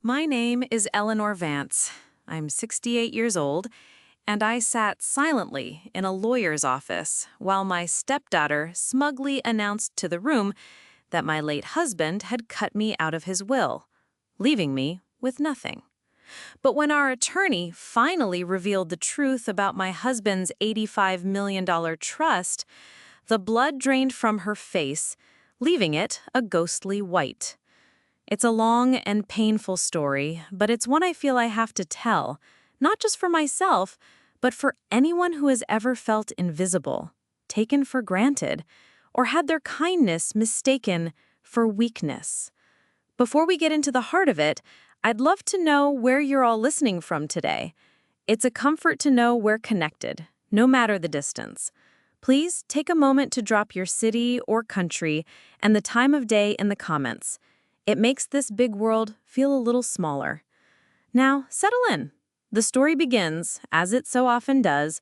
My name is Eleanor Vance. I'm 68 years old, and I sat silently in a lawyer's office while my stepdaughter smugly announced to the room that my late husband had cut me out of his will, leaving me with nothing. But when our attorney finally revealed the truth about my husband's $85 million trust, the blood drained from her face, leaving it a ghostly white. It's a long and painful story, but it's one I feel I have to tell, not just for myself, but for anyone who has ever felt invisible, taken for granted, or had their kindness mistaken for weakness. Before we get into the heart of it, I'd love to know where you're all listening from today. It's a comfort to know we're connected, no matter the distance. Please take a moment to drop your city or country and the time of day in the comments. It makes this big world feel a little smaller. Now, settle in. The story begins, as it so often does,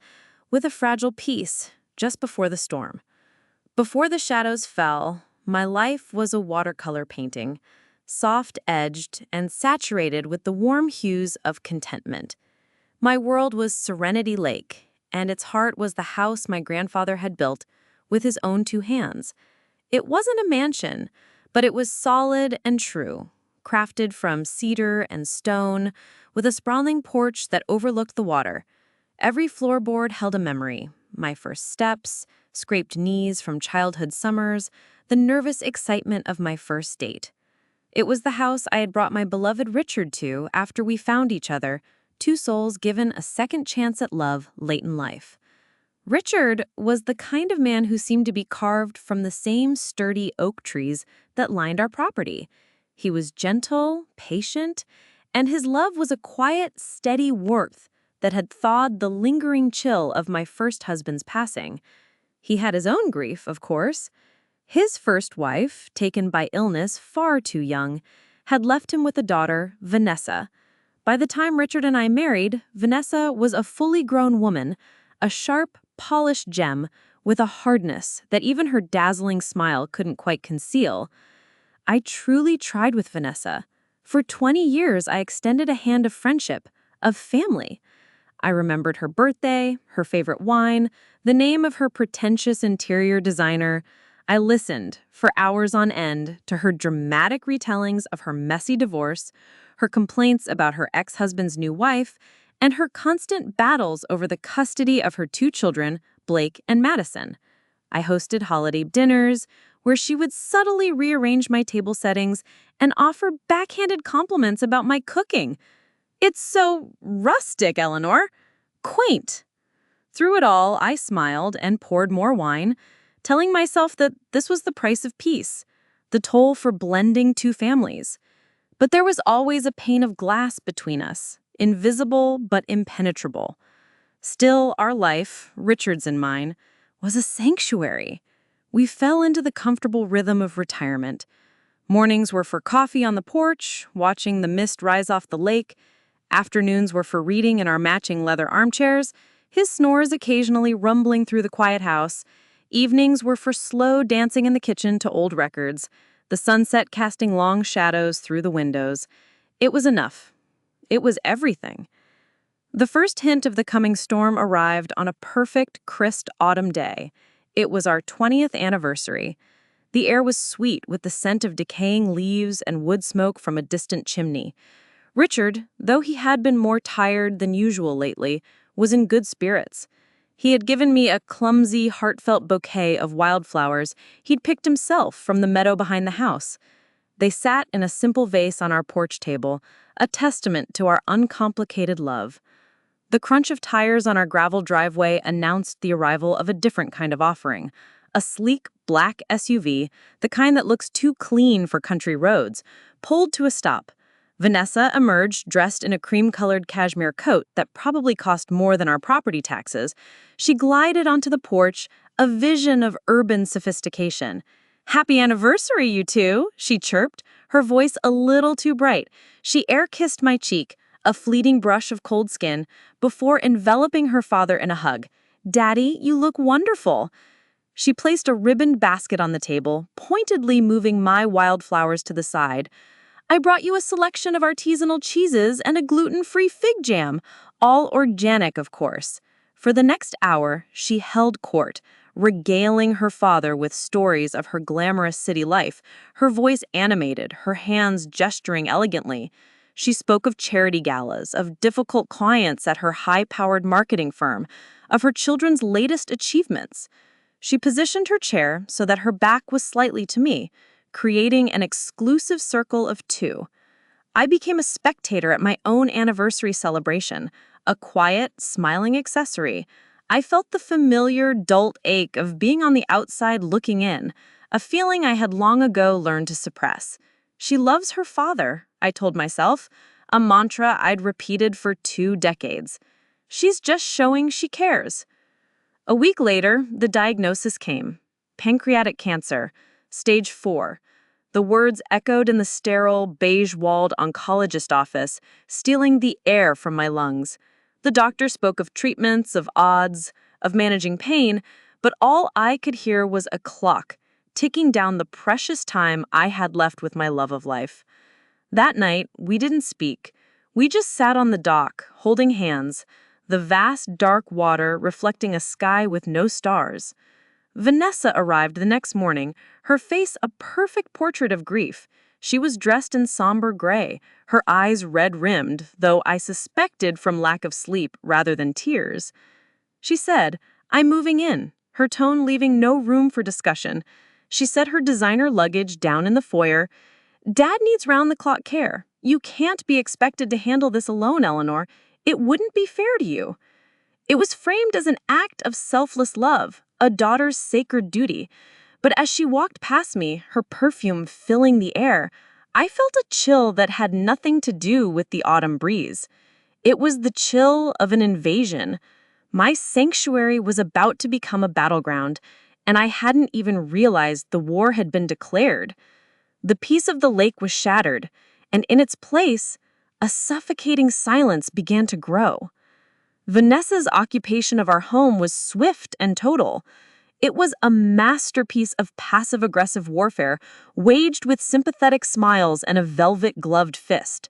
with a fragile peace just before the storm. Before the shadows fell, my life was a watercolor painting, soft-edged and saturated with the warm hues of contentment. My world was Serenity Lake, and its heart was the house my grandfather had built with his own two hands. It wasn't a mansion, but it was solid and true, crafted from cedar and stone, with a sprawling porch that overlooked the water. Every floorboard held a memory: my first steps, scraped knees from childhood summers, the nervous excitement of my first date. It was the house I had brought my beloved Richard to after we found each other, two souls given a second chance at love late in life. Richard was the kind of man who seemed to be carved from the same sturdy oak trees that lined our property. He was gentle, patient, and his love was a quiet, steady warmth that had thawed the lingering chill of my first husband's passing. He had his own grief, of course. His first wife, taken by illness far too young, had left him with a daughter, Vanessa. By the time Richard and I married, Vanessa was a fully grown woman, a sharp, polished gem with a hardness that even her dazzling smile couldn't quite conceal. I truly tried with Vanessa. For 20 years, I extended a hand of friendship, of family. I remembered her birthday, her favorite wine, the name of her pretentious interior designer. I listened for hours on end to her dramatic retellings of her messy divorce, her complaints about her ex-husband's new wife, and her constant battles over the custody of her two children, Blake and Madison. I hosted holiday dinners where she would subtly rearrange my table settings and offer backhanded compliments about my cooking. "It's so rustic, Eleanor. Quaint." Through it all, I smiled and poured more wine, telling myself that this was the price of peace, the toll for blending two families. But there was always a pane of glass between us, invisible but impenetrable. Still, our life, Richard's and mine, was a sanctuary. We fell into the comfortable rhythm of retirement. Mornings were for coffee on the porch, watching the mist rise off the lake. Afternoons were for reading in our matching leather armchairs, his snores occasionally rumbling through the quiet house. Evenings were for slow dancing in the kitchen to old records, the sunset casting long shadows through the windows. It was enough. It was everything. The first hint of the coming storm arrived on a perfect, crisp autumn day. It was our 20th anniversary. The air was sweet with the scent of decaying leaves and wood smoke from a distant chimney. Richard, though he had been more tired than usual lately, was in good spirits. He had given me a clumsy, heartfelt bouquet of wildflowers he'd picked himself from the meadow behind the house. They sat in a simple vase on our porch table, a testament to our uncomplicated love. The crunch of tires on our gravel driveway announced the arrival of a different kind of offering, a sleek black SUV, the kind that looks too clean for country roads, pulled to a stop. Vanessa emerged dressed in a cream-colored cashmere coat that probably cost more than our property taxes. She glided onto the porch, a vision of urban sophistication. "Happy anniversary, you two," she chirped, her voice a little too bright. She air-kissed my cheek, a fleeting brush of cold skin, before enveloping her father in a hug. "Daddy, you look wonderful." She placed a ribboned basket on the table, pointedly moving my wildflowers to the side. I brought you a selection of artisanal cheeses and a gluten-free fig jam, all organic, of course. For the next hour, she held court, regaling her father with stories of her glamorous city life, her voice animated, her hands gesturing elegantly. She spoke of charity galas, of difficult clients at her high-powered marketing firm, of her children's latest achievements. She positioned her chair so that her back was slightly to me, creating an exclusive circle of two. I became a spectator at my own anniversary celebration, a quiet, smiling accessory. I felt the familiar, dull ache of being on the outside looking in, a feeling I had long ago learned to suppress. She loves her father, I told myself, a mantra I'd repeated for 2 decades. She's just showing she cares. A week later, the diagnosis came. Pancreatic cancer, stage 4. The words echoed in the sterile, beige-walled oncologist office, stealing the air from my lungs. The doctor spoke of treatments, of odds, of managing pain, but all I could hear was a clock, ticking down the precious time I had left with my love of life. That night, we didn't speak. We just sat on the dock, holding hands, the vast, dark water reflecting a sky with no stars. Vanessa arrived the next morning, her face a perfect portrait of grief. She was dressed in somber gray, her eyes red-rimmed, though I suspected from lack of sleep rather than tears. She said, "I'm moving in," her tone leaving no room for discussion. She set her designer luggage down in the foyer. "Dad needs round-the-clock care. You can't be expected to handle this alone, Eleanor. It wouldn't be fair to you." It was framed as an act of selfless love, a daughter's sacred duty. But as she walked past me, her perfume filling the air, I felt a chill that had nothing to do with the autumn breeze. It was the chill of an invasion. My sanctuary was about to become a battleground, and I hadn't even realized the war had been declared. The peace of the lake was shattered, and in its place, a suffocating silence began to grow. Vanessa's occupation of our home was swift and total. It was a masterpiece of passive-aggressive warfare, waged with sympathetic smiles and a velvet-gloved fist.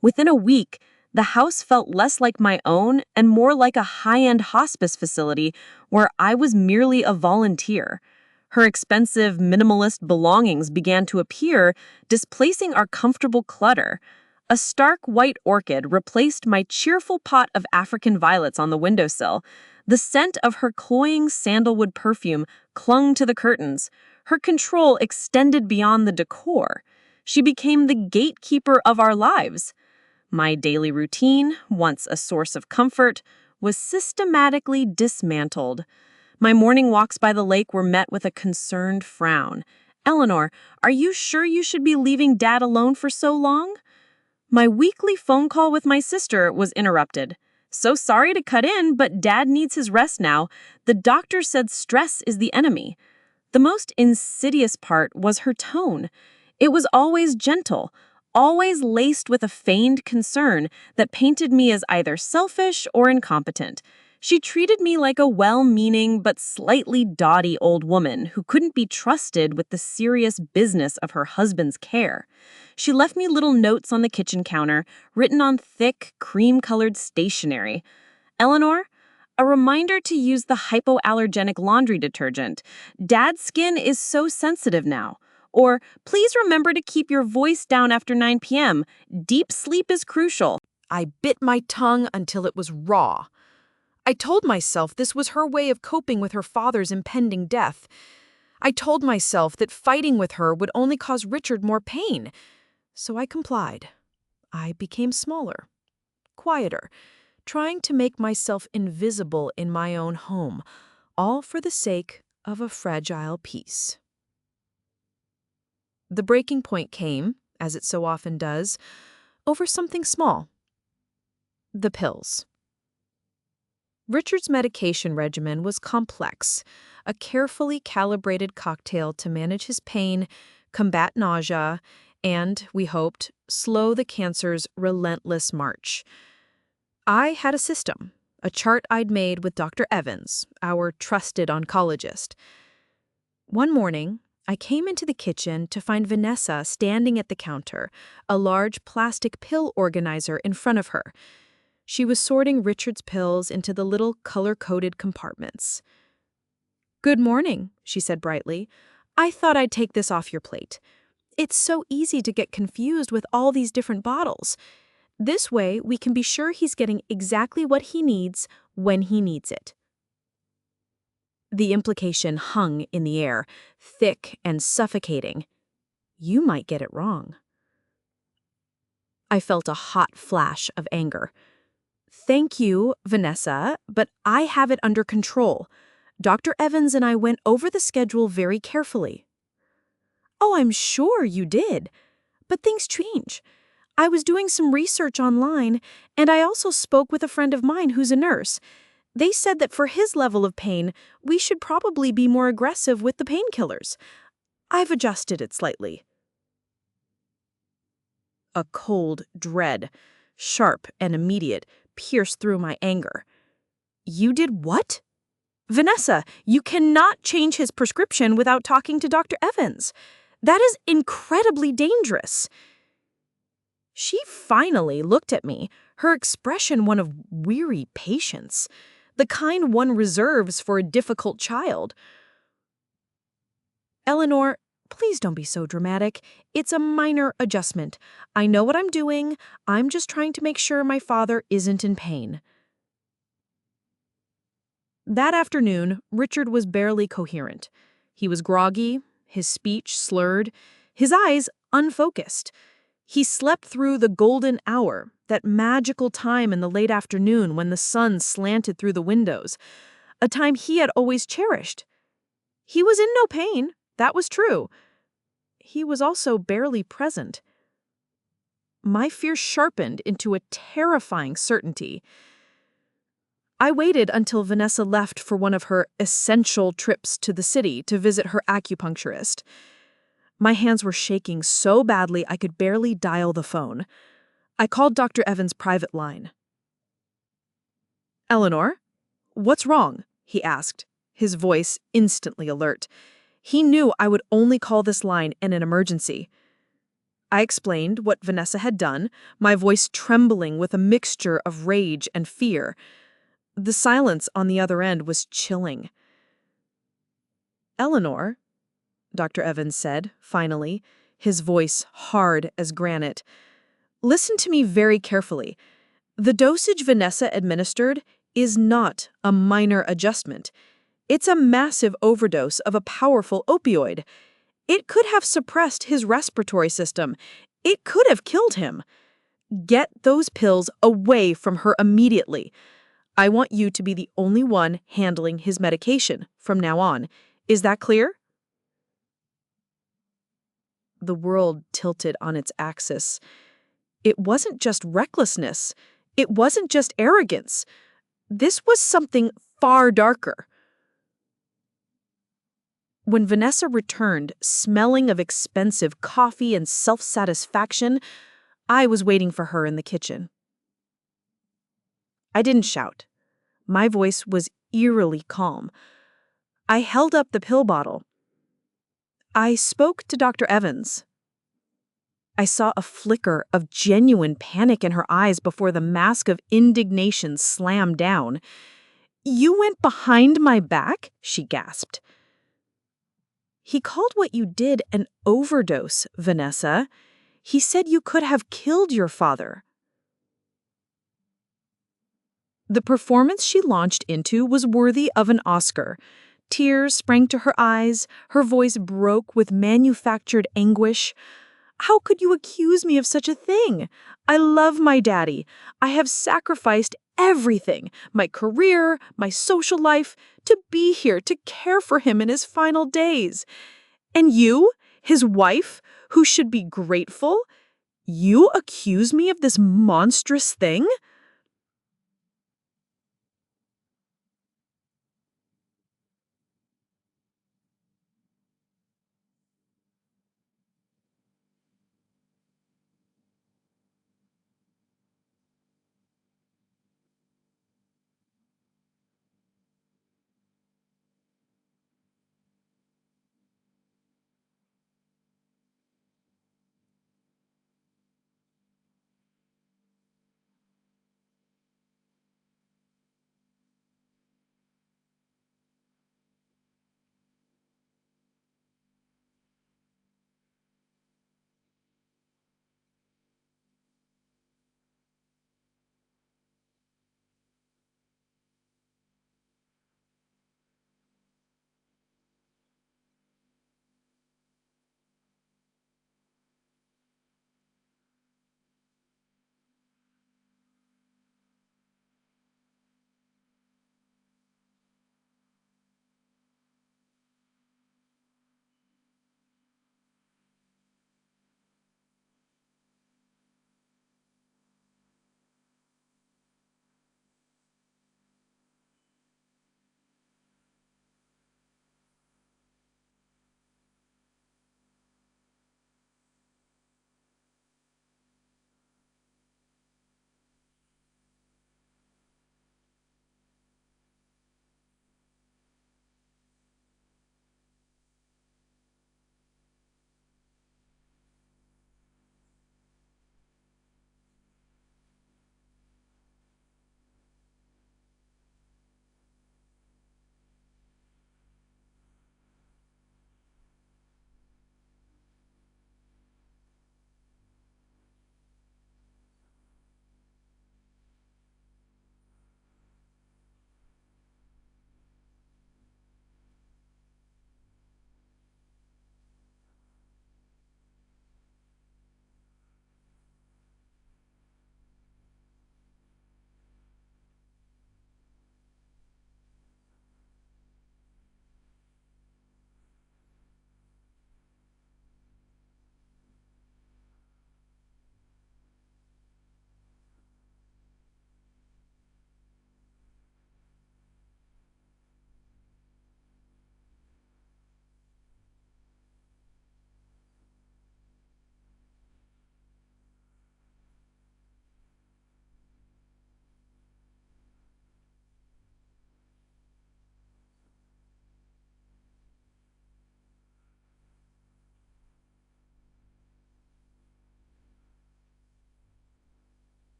Within a week, the house felt less like my own and more like a high-end hospice facility where I was merely a volunteer. Her expensive, minimalist belongings began to appear, displacing our comfortable clutter. A stark white orchid replaced my cheerful pot of African violets on the windowsill. The scent of her cloying sandalwood perfume clung to the curtains. Her control extended beyond the decor. She became the gatekeeper of our lives. My daily routine, once a source of comfort, was systematically dismantled. My morning walks by the lake were met with a concerned frown. "Eleanor, are you sure you should be leaving Dad alone for so long?" My weekly phone call with my sister was interrupted. "So sorry to cut in, but Dad needs his rest now. The doctor said stress is the enemy." The most insidious part was her tone. It was always gentle, always laced with a feigned concern that painted me as either selfish or incompetent. She treated me like a well-meaning but slightly dotty old woman who couldn't be trusted with the serious business of her husband's care. She left me little notes on the kitchen counter, written on thick, cream-colored stationery. "Eleanor, a reminder to use the hypoallergenic laundry detergent. Dad's skin is so sensitive now." Or, "Please remember to keep your voice down after 9 p.m. Deep sleep is crucial." I bit my tongue until it was raw. I told myself this was her way of coping with her father's impending death. I told myself that fighting with her would only cause Richard more pain. So I complied. I became smaller, quieter, trying to make myself invisible in my own home, all for the sake of a fragile peace. The breaking point came, as it so often does, over something small. The pills. Richard's medication regimen was complex, a carefully calibrated cocktail to manage his pain, combat nausea, and, we hoped, slow the cancer's relentless march. I had a system, a chart I'd made with Dr. Evans, our trusted oncologist. One morning, I came into the kitchen to find Vanessa standing at the counter, a large plastic pill organizer in front of her. She was sorting Richard's pills into the little color-coded compartments. "Good morning," she said brightly. "I thought I'd take this off your plate. It's so easy to get confused with all these different bottles. This way, we can be sure he's getting exactly what he needs when he needs it." The implication hung in the air, thick and suffocating. You might get it wrong. I felt a hot flash of anger. "Thank you, Vanessa, but I have it under control. Dr. Evans and I went over the schedule very carefully." "Oh, I'm sure you did. But things change. I was doing some research online, and I also spoke with a friend of mine who's a nurse. They said that for his level of pain, we should probably be more aggressive with the painkillers. I've adjusted it slightly." A cold dread, sharp and immediate, pierced through my anger. "You did what?" "Vanessa, you cannot change his prescription without talking to Dr. Evans. That is incredibly dangerous." She finally looked at me, her expression one of weary patience, the kind one reserves for a difficult child. "Eleanor, please don't be so dramatic. It's a minor adjustment. I know what I'm doing. I'm just trying to make sure my father isn't in pain." That afternoon, Richard was barely coherent. He was groggy, his speech slurred, his eyes unfocused. He slept through the golden hour, that magical time in the late afternoon when the sun slanted through the windows, a time he had always cherished. He was in no pain, that was true. He was also barely present. My fear sharpened into a terrifying certainty. I waited until Vanessa left for one of her essential trips to the city to visit her acupuncturist. My hands were shaking so badly I could barely dial the phone. I called Dr. Evans' private line. "Eleanor, what's wrong?" he asked, his voice instantly alert. He knew I would only call this line in an emergency. I explained what Vanessa had done, my voice trembling with a mixture of rage and fear. The silence on the other end was chilling. "Eleanor," Dr. Evans said, finally, his voice hard as granite, "listen to me very carefully. The dosage Vanessa administered is not a minor adjustment. It's a massive overdose of a powerful opioid. It could have suppressed his respiratory system. It could have killed him. Get those pills away from her immediately. I want you to be the only one handling his medication from now on. Is that clear?" The world tilted on its axis. It wasn't just recklessness. It wasn't just arrogance. This was something far darker. When Vanessa returned, smelling of expensive coffee and self-satisfaction, I was waiting for her in the kitchen. I didn't shout. My voice was eerily calm. I held up the pill bottle. "I spoke to Dr. Evans." I saw a flicker of genuine panic in her eyes before the mask of indignation slammed down. "You went behind my back?" she gasped. "He called what you did an overdose, Vanessa. He said you could have killed your father." The performance she launched into was worthy of an Oscar. Tears sprang to her eyes, her voice broke with manufactured anguish. "How could you accuse me of such a thing? I love my daddy. I have sacrificed everything, my career, my social life, to be here to care for him in his final days. And you, his wife, who should be grateful, you accuse me of this monstrous thing?"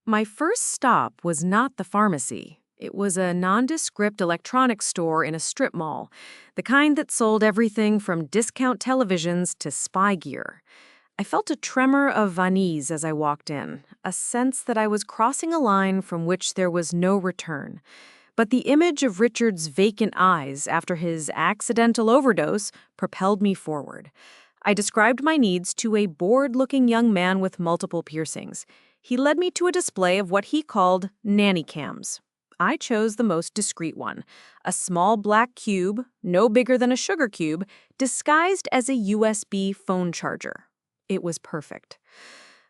My first stop was not the pharmacy. It was a nondescript electronics store in a strip mall, the kind that sold everything from discount televisions to spy gear. I felt a tremor of unease as I walked in, a sense that I was crossing a line from which there was no return. But the image of Richard's vacant eyes after his accidental overdose propelled me forward. I described my needs to a bored-looking young man with multiple piercings. He led me to a display of what he called nanny cams. I chose the most discreet one, a small black cube, no bigger than a sugar cube, disguised as a USB phone charger. It was perfect.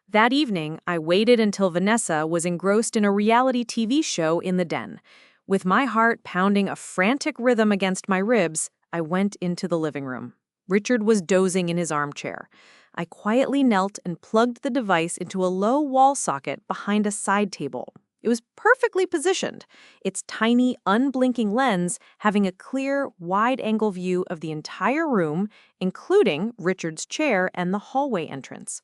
That evening, I waited until Vanessa was engrossed in a reality TV show in the den. With my heart pounding a frantic rhythm against my ribs, I went into the living room. Richard was dozing in his armchair. I quietly knelt and plugged the device into a low wall socket behind a side table. It was perfectly positioned, its tiny, unblinking lens having a clear, wide-angle view of the entire room, including Richard's chair and the hallway entrance.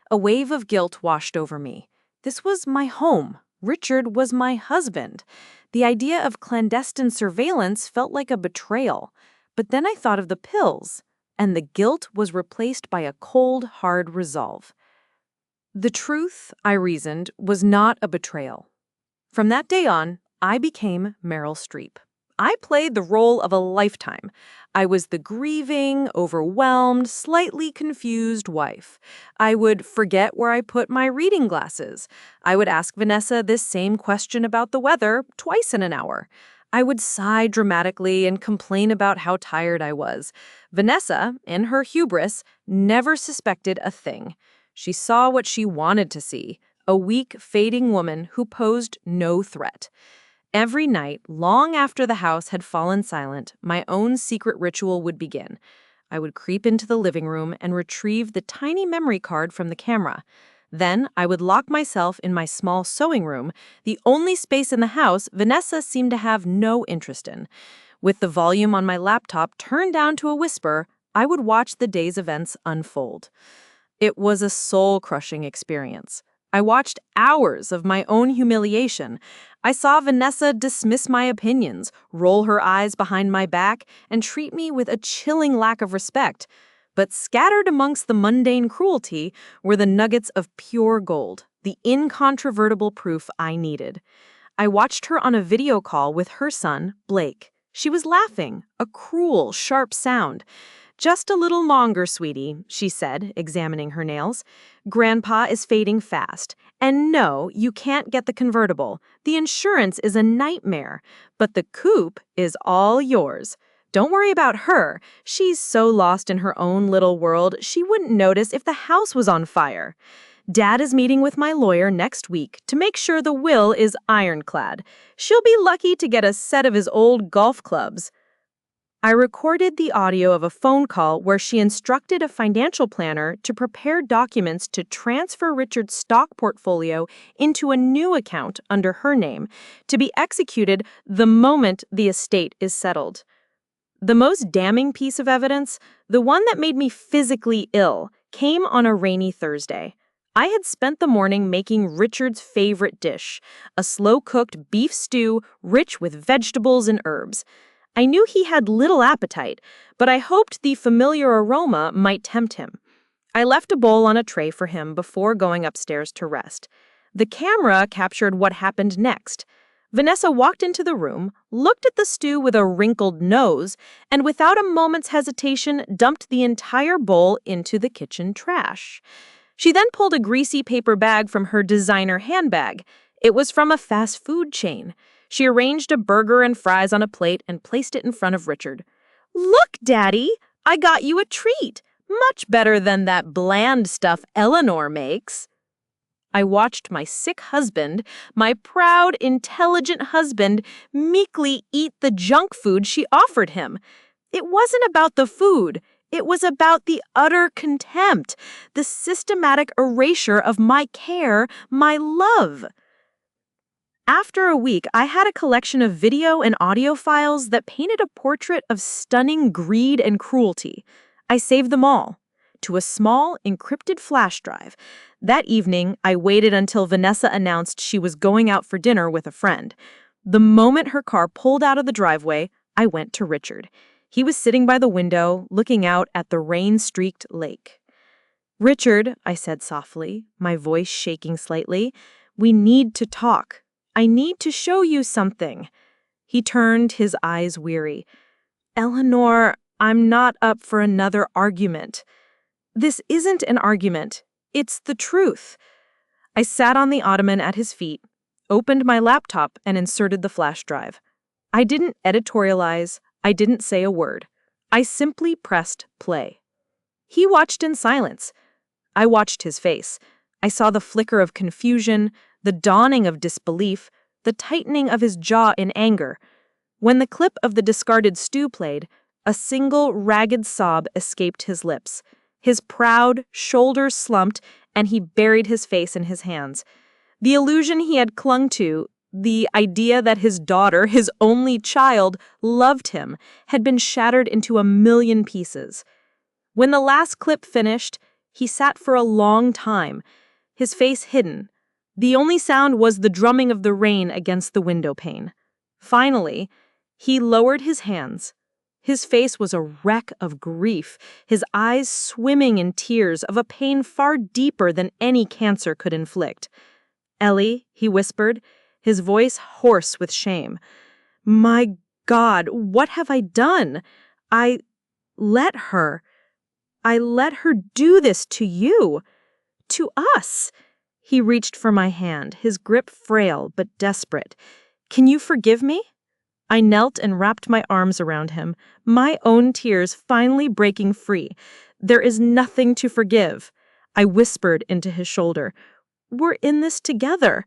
A wave of guilt washed over me. This was my home. Richard was my husband. The idea of clandestine surveillance felt like a betrayal. But then I thought of the pills, and the guilt was replaced by a cold, hard resolve. The truth, I reasoned, was not a betrayal. From that day on, I became Meryl Streep. I played the role of a lifetime. I was the grieving, overwhelmed, slightly confused wife. I would forget where I put my reading glasses. I would ask Vanessa this same question about the weather twice in an hour. I would sigh dramatically and complain about how tired I was. Vanessa, in her hubris, never suspected a thing. She saw what she wanted to see, a weak, fading woman who posed no threat. Every night, long after the house had fallen silent, my own secret ritual would begin. I would creep into the living room and retrieve the tiny memory card from the camera. Then I would lock myself in my small sewing room, the only space in the house Vanessa seemed to have no interest in. With the volume on my laptop turned down to a whisper, I would watch the day's events unfold. It was a soul-crushing experience. I watched hours of my own humiliation. I saw Vanessa dismiss my opinions, roll her eyes behind my back, and treat me with a chilling lack of respect. But scattered amongst the mundane cruelty were the nuggets of pure gold, the incontrovertible proof I needed. I watched her on a video call with her son, Blake. She was laughing, a cruel, sharp sound. "Just a little longer, sweetie," she said, examining her nails. "Grandpa is fading fast. And no, you can't get the convertible. The insurance is a nightmare. But the coupe is all yours. Don't worry about her. She's so lost in her own little world, she wouldn't notice if the house was on fire. Dad is meeting with my lawyer next week to make sure the will is ironclad. She'll be lucky to get a set of his old golf clubs." I recorded the audio of a phone call where she instructed a financial planner to prepare documents to transfer Richard's stock portfolio into a new account under her name, to be executed the moment the estate is settled. The most damning piece of evidence, the one that made me physically ill, came on a rainy Thursday. I had spent the morning making Richard's favorite dish, a slow-cooked beef stew rich with vegetables and herbs. I knew he had little appetite, but I hoped the familiar aroma might tempt him. I left a bowl on a tray for him before going upstairs to rest. The camera captured what happened next. Vanessa walked into the room, looked at the stew with a wrinkled nose, and without a moment's hesitation dumped the entire bowl into the kitchen trash. She then pulled a greasy paper bag from her designer handbag. It was from a fast food chain. She arranged a burger and fries on a plate and placed it in front of Richard. "Look, Daddy, I got you a treat. Much better than that bland stuff Eleanor makes." I watched my sick husband, my proud, intelligent husband, meekly eat the junk food she offered him. It wasn't about the food. It was about the utter contempt, the systematic erasure of my care, my love. After a week, I had a collection of video and audio files that painted a portrait of stunning greed and cruelty. I saved them all. to a small, encrypted flash drive. That evening, I waited until Vanessa announced she was going out for dinner with a friend. The moment her car pulled out of the driveway, I went to Richard. He was sitting by the window, looking out at the rain-streaked lake. "Richard," I said softly, my voice shaking slightly, "we need to talk. I need to show you something." He turned, his eyes weary. "Eleanor, I'm not up for another argument." "This isn't an argument. It's the truth." I sat on the ottoman at his feet, opened my laptop, and inserted the flash drive. I didn't editorialize. I didn't say a word. I simply pressed play. He watched in silence. I watched his face. I saw the flicker of confusion, the dawning of disbelief, the tightening of his jaw in anger. When the clip of the discarded stew played, a single ragged sob escaped his lips. His proud shoulders slumped, and he buried his face in his hands. The illusion he had clung to, the idea that his daughter, his only child, loved him, had been shattered into a million pieces. When the last clip finished, he sat for a long time, his face hidden. The only sound was the drumming of the rain against the window pane. Finally, he lowered his hands. His face was a wreck of grief, his eyes swimming in tears of a pain far deeper than any cancer could inflict. "Ellie," he whispered, his voice hoarse with shame. "My God, what have I done? I let her do this to you, to us." He reached for my hand, his grip frail but desperate. "Can you forgive me?" I knelt and wrapped my arms around him, my own tears finally breaking free. "There is nothing to forgive," I whispered into his shoulder. "We're in this together."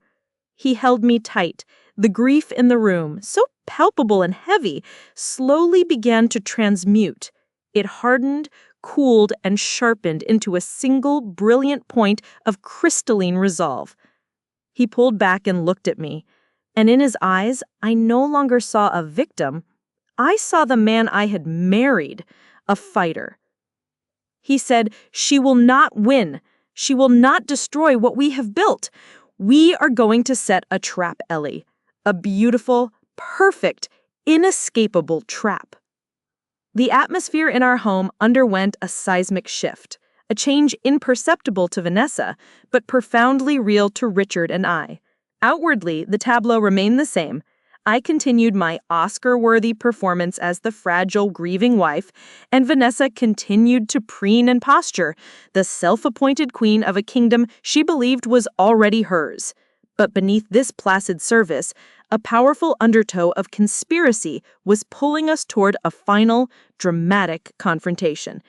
He held me tight. The grief in the room, so palpable and heavy, slowly began to transmute. It hardened, cooled, and sharpened into a single brilliant point of crystalline resolve. He pulled back and looked at me, and in his eyes, I no longer saw a victim. I saw the man I had married, a fighter. He said, "She will not win. She will not destroy what we have built. We are going to set a trap, Ellie. A beautiful, perfect, inescapable trap." The atmosphere in our home underwent a seismic shift, a change imperceptible to Vanessa, but profoundly real to Richard and I. Outwardly, the tableau remained the same. I continued my Oscar-worthy performance as the fragile, grieving wife, and Vanessa continued to preen and posture, the self-appointed queen of a kingdom she believed was already hers. But beneath this placid service, a powerful undertow of conspiracy was pulling us toward a final, dramatic confrontation.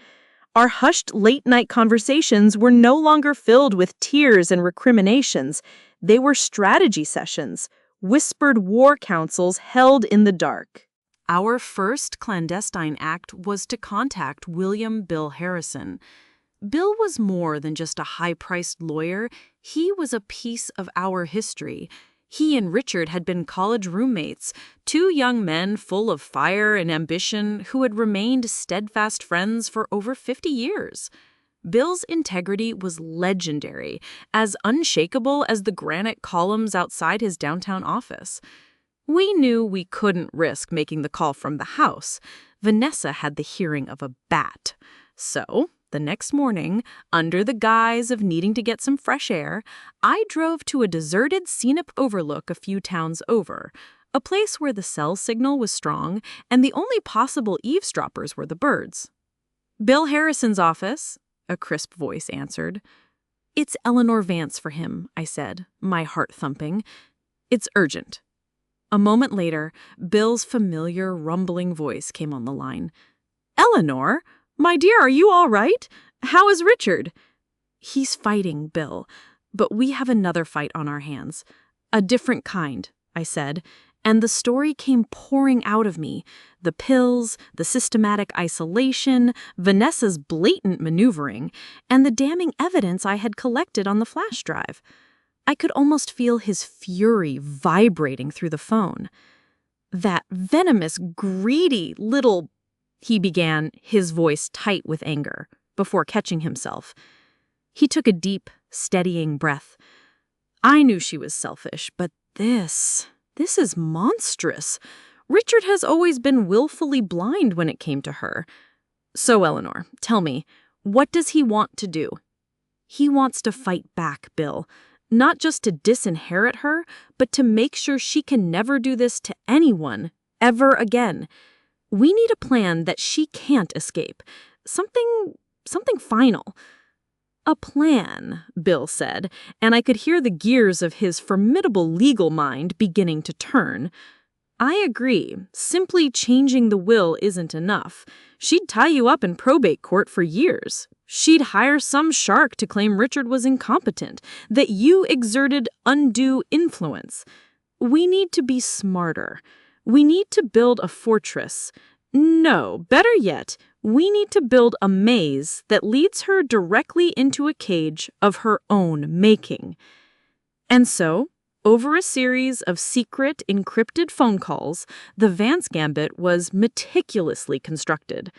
Our hushed late-night conversations were no longer filled with tears and recriminations. They were strategy sessions, whispered war councils held in the dark. Our first clandestine act was to contact William Bill Harrison. Bill was more than just a high-priced lawyer. He was a piece of our history. He and Richard had been college roommates, two young men full of fire and ambition who had remained steadfast friends for over 50 years. Bill's integrity was legendary, as unshakable as the granite columns outside his downtown office. We knew we couldn't risk making the call from the house. Vanessa had the hearing of a bat. So, the next morning, under the guise of needing to get some fresh air, I drove to a deserted scenic overlook a few towns over, a place where the cell signal was strong and the only possible eavesdroppers were the birds. "Bill Harrison's office," a crisp voice answered. "It's Eleanor Vance for him," I said, my heart thumping. "It's urgent." A moment later, Bill's familiar, rumbling voice came on the line. "Eleanor? My dear, are you all right? How is Richard?" "He's fighting, Bill, but we have another fight on our hands. A different kind," I said, and the story came pouring out of me. The pills, the systematic isolation, Vanessa's blatant maneuvering, and the damning evidence I had collected on the flash drive. I could almost feel his fury vibrating through the phone. "That venomous, greedy little—" he began, his voice tight with anger. before catching himself. He took a deep, steadying breath. I knew she was selfish, but this is monstrous. Richard has always been willfully blind when it came to her. So, Eleanor, tell me, what does he want to do? He wants to fight back, Bill. Not just to disinherit her, but to make sure she can never do this to anyone, ever again. We need a plan that she can't escape. Something final. A plan, Bill said, and I could hear the gears of his formidable legal mind beginning to turn. I agree. Simply changing the will isn't enough. She'd tie you up in probate court for years. She'd hire some shark to claim Richard was incompetent, that you exerted undue influence. We need to be smarter. We need to build a fortress. No, better yet, we need to build a maze that leads her directly into a cage of her own making. And so, over a series of secret, encrypted phone calls, the Vance Gambit was meticulously constructed.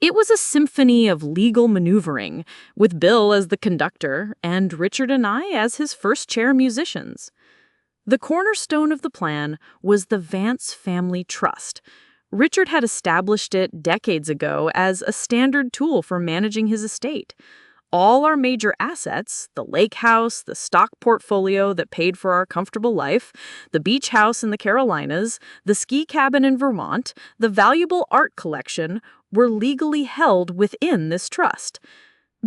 It was a symphony of legal maneuvering, with Bill as the conductor and Richard and I as his first-chair musicians. The cornerstone of the plan was the Vance Family Trust. Richard had established it decades ago as a standard tool for managing his estate. All our major assets, the lake house, the stock portfolio that paid for our comfortable life, the beach house in the Carolinas, the ski cabin in Vermont, the valuable art collection, were legally held within this trust.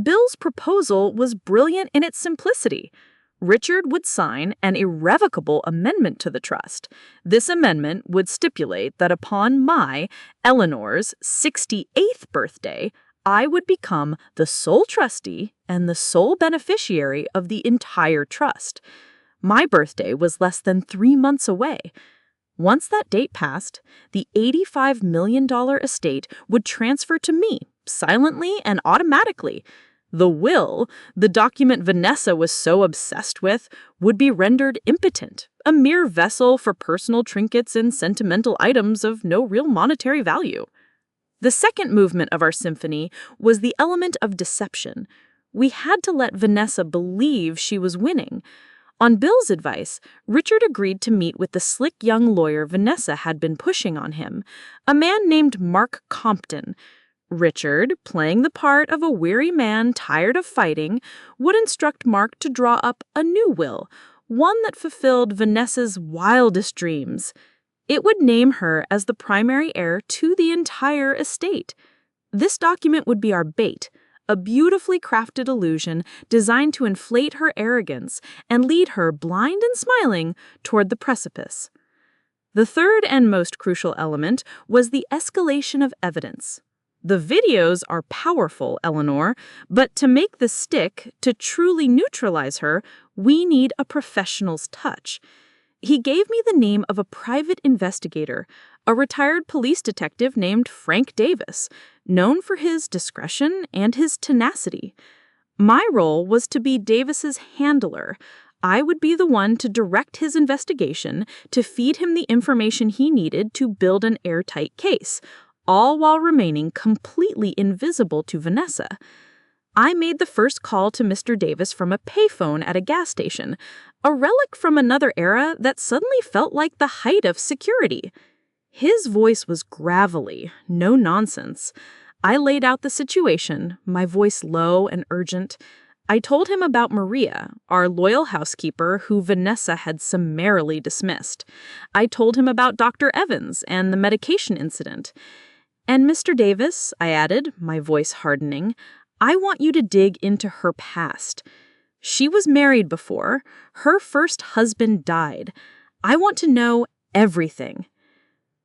Bill's proposal was brilliant in its simplicity. Richard would sign an irrevocable amendment to the trust. This amendment would stipulate that upon my, Eleanor's, 68th birthday, I would become the sole trustee and the sole beneficiary of the entire trust. My birthday was less than 3 months away. Once that date passed, the $85 million estate would transfer to me, silently and automatically. The will, the document Vanessa was so obsessed with, would be rendered impotent, a mere vessel for personal trinkets and sentimental items of no real monetary value. The second movement of our symphony was the element of deception. We had to let Vanessa believe she was winning. On Bill's advice, Richard agreed to meet with the slick young lawyer Vanessa had been pushing on him, a man named Mark Compton. Richard, playing the part of a weary man tired of fighting, would instruct Mark to draw up a new will, one that fulfilled Vanessa's wildest dreams. It would name her as the primary heir to the entire estate. This document would be our bait, a beautifully crafted illusion designed to inflate her arrogance and lead her, blind and smiling, toward the precipice. The third and most crucial element was the escalation of evidence. The videos are powerful, Eleanor, but to make this stick, to truly neutralize her, we need a professional's touch. He gave me the name of a private investigator, a retired police detective named Frank Davis, known for his discretion and his tenacity. My role was to be Davis's handler. I would be the one to direct his investigation, to feed him the information he needed to build an airtight case, all while remaining completely invisible to Vanessa. I made the first call to Mr. Davis from a payphone at a gas station, a relic from another era that suddenly felt like the height of security. His voice was gravelly, no nonsense. I laid out the situation, my voice low and urgent. I told him about Maria, our loyal housekeeper who Vanessa had summarily dismissed. I told him about Dr. Evans and the medication incident. And Mr. Davis, I added, my voice hardening, I want you to dig into her past. She was married before. Her first husband died. I want to know everything.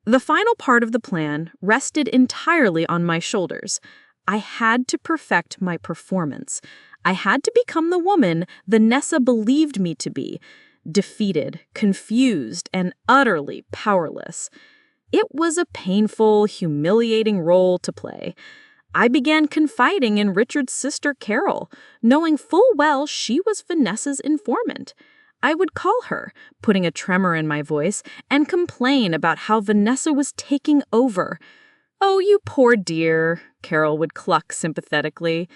The final part of the plan rested entirely on my shoulders. I had to perfect my performance. I had to become the woman Vanessa believed me to be, defeated, confused, and utterly powerless. It was a painful, humiliating role to play. I began confiding in Richard's sister Carol, knowing full well she was Vanessa's informant. I would call her, putting a tremor in my voice, and complain about how Vanessa was taking over. "Oh, you poor dear," Carol would cluck sympathetically.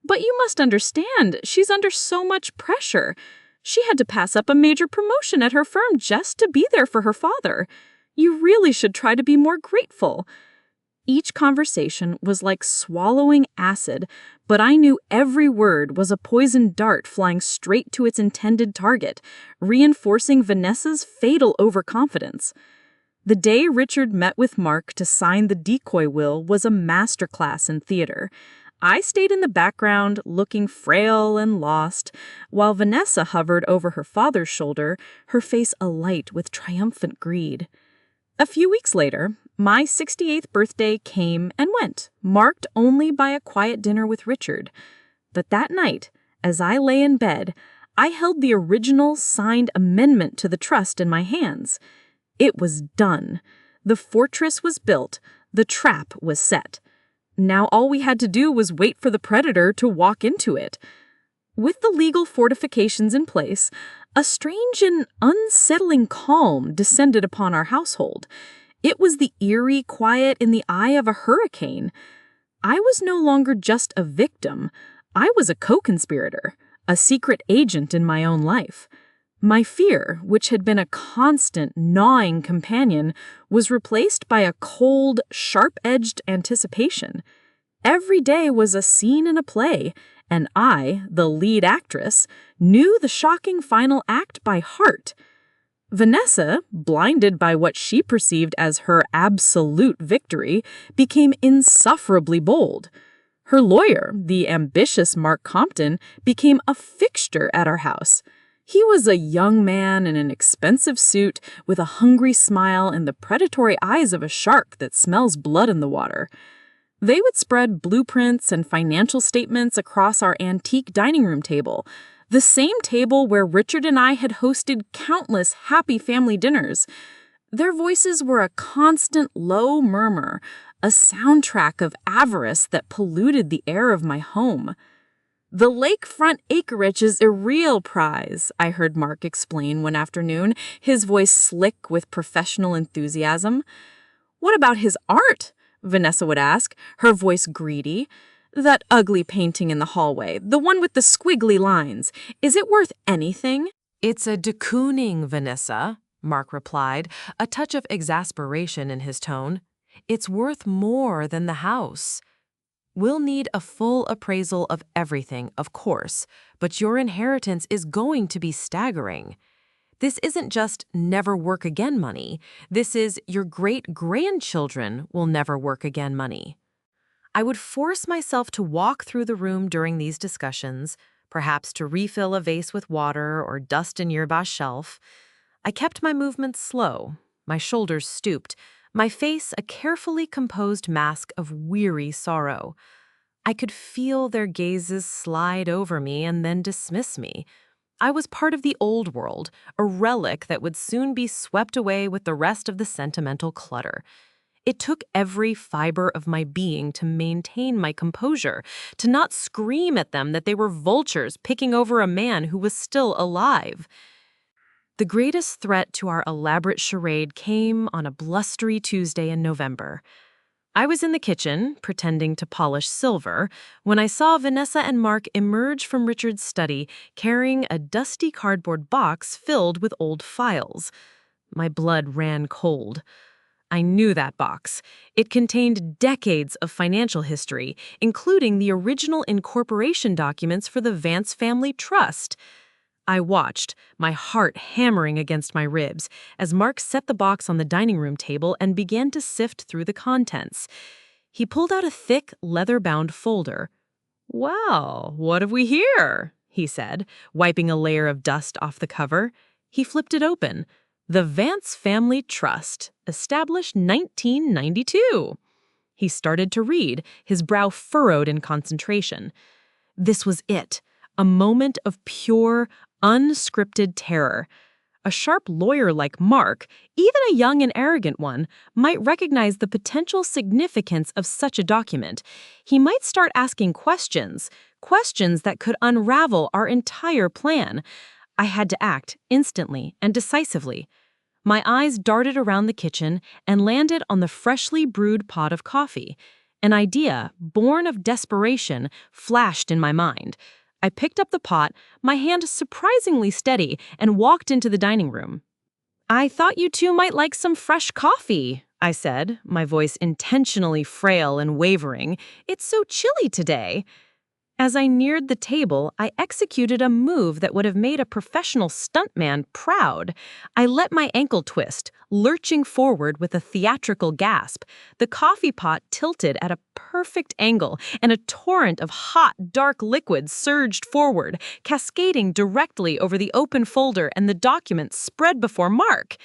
"But you must understand, she's under so much pressure. She had to pass up a major promotion at her firm just to be there for her father. You really should try to be more grateful." Each conversation was like swallowing acid, but I knew every word was a poisoned dart flying straight to its intended target, reinforcing Vanessa's fatal overconfidence. The day Richard met with Mark to sign the decoy will was a masterclass in theater. I stayed in the background, looking frail and lost, while Vanessa hovered over her father's shoulder, her face alight with triumphant greed. A few weeks later, my 68th birthday came and went, marked only by a quiet dinner with Richard. But that night, as I lay in bed, I held the original signed amendment to the trust in my hands. It was done. The fortress was built. The trap was set. Now all we had to do was wait for the predator to walk into it. With the legal fortifications in place, a strange and unsettling calm descended upon our household. It was the eerie quiet in the eye of a hurricane. I was no longer just a victim. I was a co-conspirator, a secret agent in my own life. My fear, which had been a constant, gnawing companion, was replaced by a cold, sharp-edged anticipation. Every day was a scene in a play, and I, the lead actress, knew the shocking final act by heart. Vanessa, blinded by what she perceived as her absolute victory, became insufferably bold. Her lawyer, the ambitious Mark Compton, became a fixture at our house. He was a young man in an expensive suit with a hungry smile and the predatory eyes of a shark that smells blood in the water. They would spread blueprints and financial statements across our antique dining room table, the same table where Richard and I had hosted countless happy family dinners. Their voices were a constant low murmur, a soundtrack of avarice that polluted the air of my home. "The lakefront acreage is a real prize," I heard Mark explain one afternoon, his voice slick with professional enthusiasm. "What about his art?" Vanessa would ask, her voice greedy. "That ugly painting in the hallway, the one with the squiggly lines, is it worth anything?" "It's a de Kooning, Vanessa," Mark replied, a touch of exasperation in his tone. "It's worth more than the house. We'll need a full appraisal of everything, of course, but your inheritance is going to be staggering. This isn't just never work again money. This is your great-grandchildren will never work again money." I would force myself to walk through the room during these discussions, perhaps to refill a vase with water or dust a nearby shelf. I kept my movements slow, my shoulders stooped, my face a carefully composed mask of weary sorrow. I could feel their gazes slide over me and then dismiss me. I was part of the old world, a relic that would soon be swept away with the rest of the sentimental clutter. It took every fiber of my being to maintain my composure, to not scream at them that they were vultures picking over a man who was still alive. The greatest threat to our elaborate charade came on a blustery Tuesday in November. I was in the kitchen, pretending to polish silver, when I saw Vanessa and Mark emerge from Richard's study, carrying a dusty cardboard box filled with old files. My blood ran cold. I knew that box. It contained decades of financial history, including the original incorporation documents for the Vance Family Trust. I watched, my heart hammering against my ribs, as Mark set the box on the dining room table and began to sift through the contents. He pulled out a thick, leather-bound folder. "Well, what have we here?" he said, wiping a layer of dust off the cover. He flipped it open. "The Vance Family Trust, established 1992. He started to read, his brow furrowed in concentration. This was it, a moment of pure, unscripted terror. A sharp lawyer like Mark, even a young and arrogant one, might recognize the potential significance of such a document. He might start asking questions that could unravel our entire plan. I had to act instantly and decisively. My eyes darted around the kitchen and landed on the freshly brewed pot of coffee. An idea, born of desperation, flashed in my mind. I picked up the pot, my hand surprisingly steady, and walked into the dining room. "I thought you two might like some fresh coffee," I said, my voice intentionally frail and wavering. "It's so chilly today." As I neared the table, I executed a move that would have made a professional stuntman proud. I let my ankle twist, lurching forward with a theatrical gasp. The coffee pot tilted at a perfect angle, and a torrent of hot, dark liquid surged forward, cascading directly over the open folder and the document spread before Mark.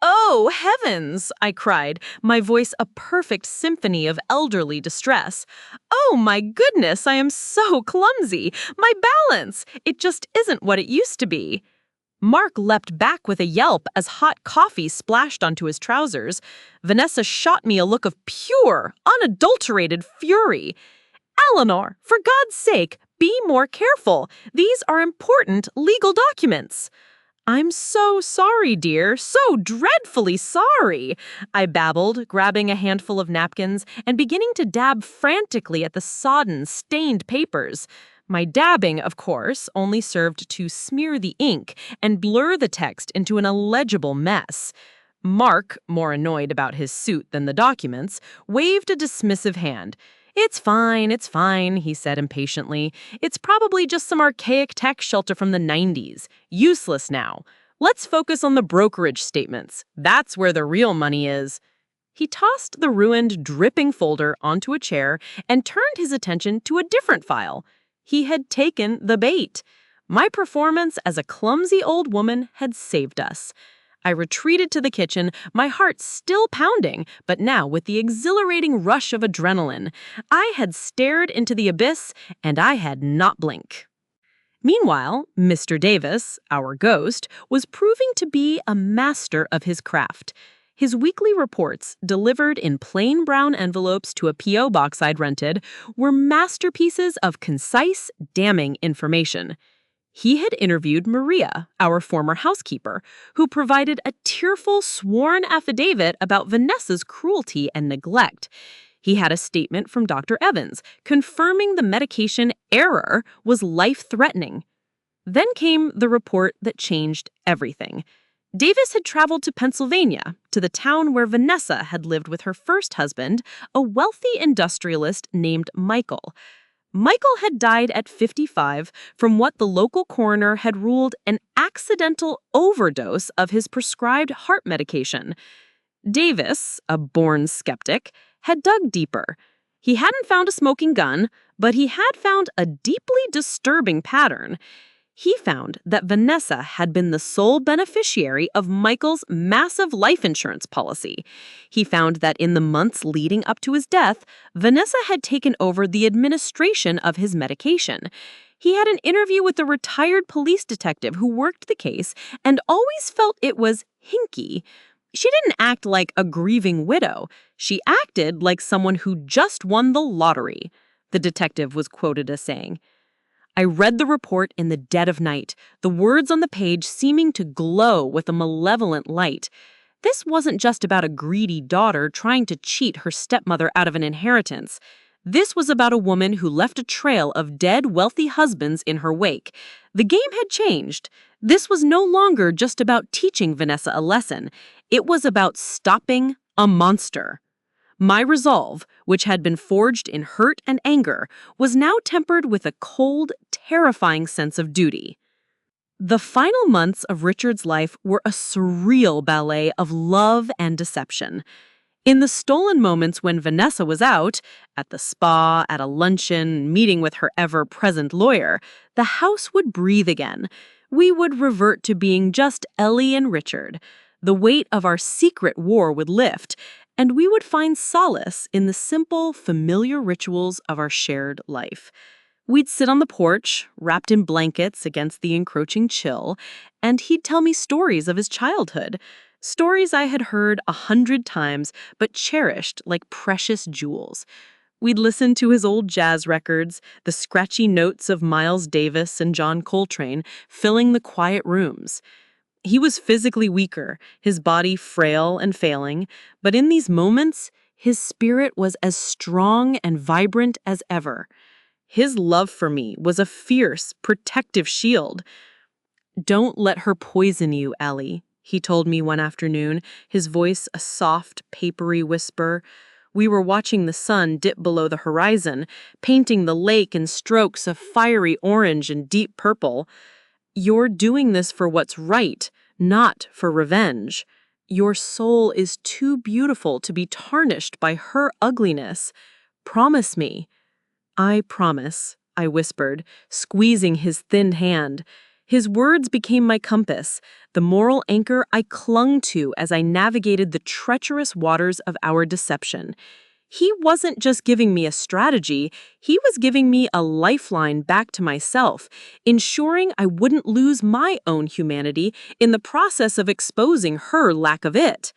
"Oh, heavens!" I cried, my voice a perfect symphony of elderly distress. "Oh, my goodness, I am so clumsy! My balance! It just isn't what it used to be." Mark leapt back with a yelp as hot coffee splashed onto his trousers. Vanessa shot me a look of pure, unadulterated fury. "Eleanor, for God's sake, be more careful. These are important legal documents." "I'm so sorry, dear, so dreadfully sorry," I babbled, grabbing a handful of napkins and beginning to dab frantically at the sodden, stained papers. My dabbing, of course, only served to smear the ink and blur the text into an illegible mess. Mark, more annoyed about his suit than the documents, waved a dismissive hand. It's fine, he said impatiently. "It's probably just some archaic tax shelter from the 90s. Useless now. Let's focus on the brokerage statements. That's where the real money is." He tossed the ruined, dripping folder onto a chair and turned his attention to a different file. He had taken the bait. My performance as a clumsy old woman had saved us. I retreated to the kitchen, my heart still pounding, but now with the exhilarating rush of adrenaline. I had stared into the abyss, and I had not blinked. Meanwhile, Mr. Davis, our ghost, was proving to be a master of his craft. His weekly reports, delivered in plain brown envelopes to a P.O. box I'd rented, were masterpieces of concise, damning information. He had interviewed Maria, our former housekeeper, who provided a tearful sworn affidavit about Vanessa's cruelty and neglect. He had a statement from Dr. Evans confirming the medication error was life-threatening. Then came the report that changed everything. Davis had traveled to Pennsylvania, to the town where Vanessa had lived with her first husband, a wealthy industrialist named Michael. Michael had died at 55 from what the local coroner had ruled an accidental overdose of his prescribed heart medication. Davis, a born skeptic, had dug deeper. He hadn't found a smoking gun, but he had found a deeply disturbing pattern. He found that Vanessa had been the sole beneficiary of Michael's massive life insurance policy. He found that in the months leading up to his death, Vanessa had taken over the administration of his medication. He had an interview with a retired police detective who worked the case and always felt it was hinky. She didn't act like a grieving widow. She acted like someone who just won the lottery, the detective was quoted as saying. I read the report in the dead of night, the words on the page seeming to glow with a malevolent light. This wasn't just about a greedy daughter trying to cheat her stepmother out of an inheritance. This was about a woman who left a trail of dead, wealthy husbands in her wake. The game had changed. This was no longer just about teaching Vanessa a lesson. It was about stopping a monster. My resolve, which had been forged in hurt and anger, was now tempered with a cold, terrifying sense of duty. The final months of Richard's life were a surreal ballet of love and deception. In the stolen moments when Vanessa was out, at the spa, at a luncheon, meeting with her ever-present lawyer, the house would breathe again. We would revert to being just Ellie and Richard. The weight of our secret war would lift, and we would find solace in the simple, familiar rituals of our shared life. We'd sit on the porch, wrapped in blankets against the encroaching chill, and he'd tell me stories of his childhood, stories I had heard 100 times but cherished like precious jewels. We'd listen to his old jazz records, the scratchy notes of Miles Davis and John Coltrane filling the quiet rooms. He was physically weaker, his body frail and failing, but in these moments, his spirit was as strong and vibrant as ever. His love for me was a fierce, protective shield. "Don't let her poison you, Ellie," he told me one afternoon, his voice a soft, papery whisper. We were watching the sun dip below the horizon, painting the lake in strokes of fiery orange and deep purple. "You're doing this for what's right, not for revenge. Your soul is too beautiful to be tarnished by her ugliness. Promise me." "I promise," I whispered, squeezing his thin hand. His words became my compass, the moral anchor I clung to as I navigated the treacherous waters of our deception. He wasn't just giving me a strategy, he was giving me a lifeline back to myself, ensuring I wouldn't lose my own humanity in the process of exposing her lack of it.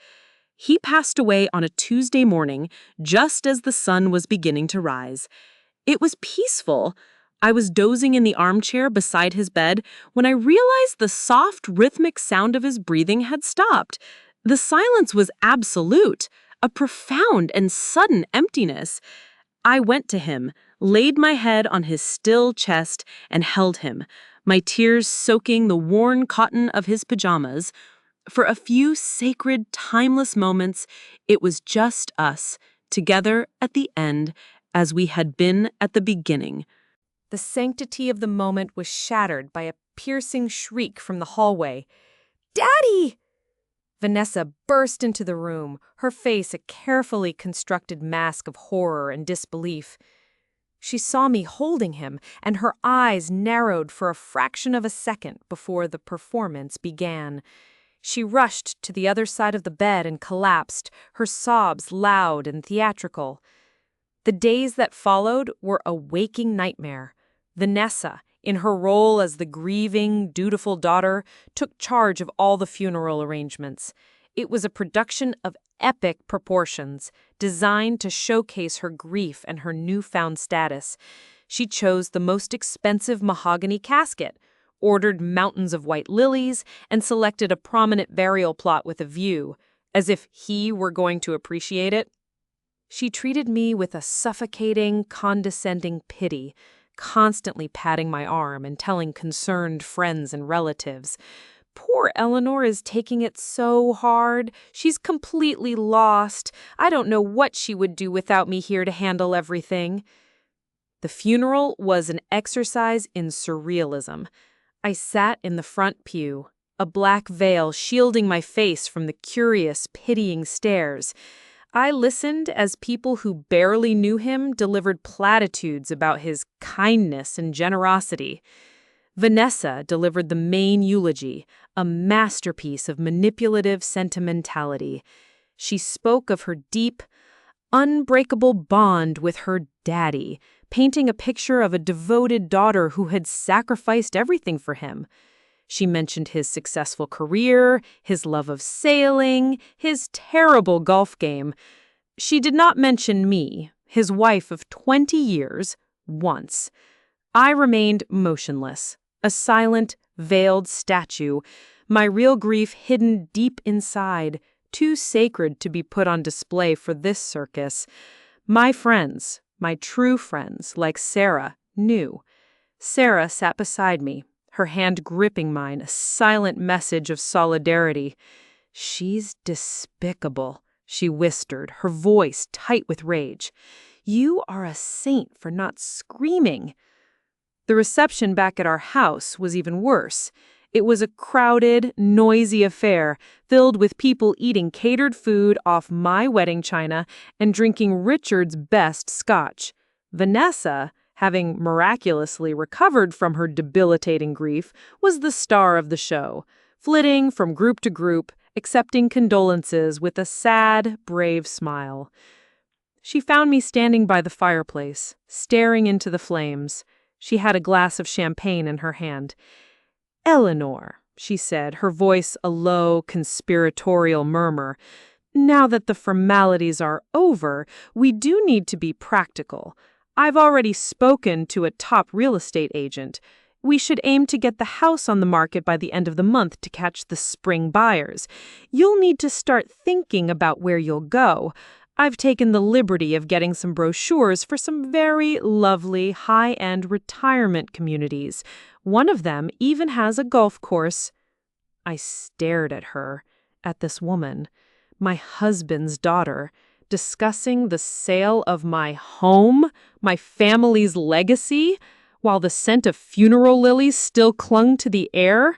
He passed away on a Tuesday morning, just as the sun was beginning to rise. It was peaceful. I was dozing in the armchair beside his bed when I realized the soft, rhythmic sound of his breathing had stopped. The silence was absolute, a profound and sudden emptiness. I went to him, laid my head on his still chest, and held him, my tears soaking the worn cotton of his pajamas. For a few sacred, timeless moments, it was just us, together at the end, as we had been at the beginning. The sanctity of the moment was shattered by a piercing shriek from the hallway. "Daddy!" Vanessa burst into the room, her face a carefully constructed mask of horror and disbelief. She saw me holding him, and her eyes narrowed for a fraction of a second before the performance began. She rushed to the other side of the bed and collapsed, her sobs loud and theatrical. The days that followed were a waking nightmare. Vanessa, in her role as the grieving, dutiful daughter, took charge of all the funeral arrangements. It was a production of epic proportions, designed to showcase her grief and her newfound status. She chose the most expensive mahogany casket, ordered mountains of white lilies, and selected a prominent burial plot with a view, as if he were going to appreciate it. She treated me with a suffocating, condescending pity, constantly patting my arm and telling concerned friends and relatives, "Poor Eleanor is taking it so hard. She's completely lost. I don't know what she would do without me here to handle everything." The funeral was an exercise in surrealism. I sat in the front pew, a black veil shielding my face from the curious, pitying stares. I listened as people who barely knew him delivered platitudes about his kindness and generosity. Vanessa delivered the main eulogy, a masterpiece of manipulative sentimentality. She spoke of her deep, unbreakable bond with her daddy, painting a picture of a devoted daughter who had sacrificed everything for him. She mentioned his successful career, his love of sailing, his terrible golf game. She did not mention me, his wife of 20 years, once. I remained motionless, a silent, veiled statue, my real grief hidden deep inside, too sacred to be put on display for this circus. My friends, my true friends, like Sarah, knew. Sarah sat beside me, her hand gripping mine, a silent message of solidarity. "She's despicable," she whispered, her voice tight with rage. "You are a saint for not screaming." The reception back at our house was even worse. It was a crowded, noisy affair, filled with people eating catered food off my wedding china and drinking Richard's best scotch. Vanessa, having miraculously recovered from her debilitating grief, was the star of the show, flitting from group to group, accepting condolences with a sad, brave smile. She found me standing by the fireplace, staring into the flames. She had a glass of champagne in her hand. "Eleanor," she said, her voice a low, conspiratorial murmur, "now that the formalities are over, we do need to be practical. I've already spoken to a top real estate agent. We should aim to get the house on the market by the end of the month to catch the spring buyers. You'll need to start thinking about where you'll go. I've taken the liberty of getting some brochures for some very lovely high-end retirement communities. One of them even has a golf course. I stared at her, at this woman, my husband's daughter, discussing the sale of my home, my family's legacy, while the scent of funeral lilies still clung to the air.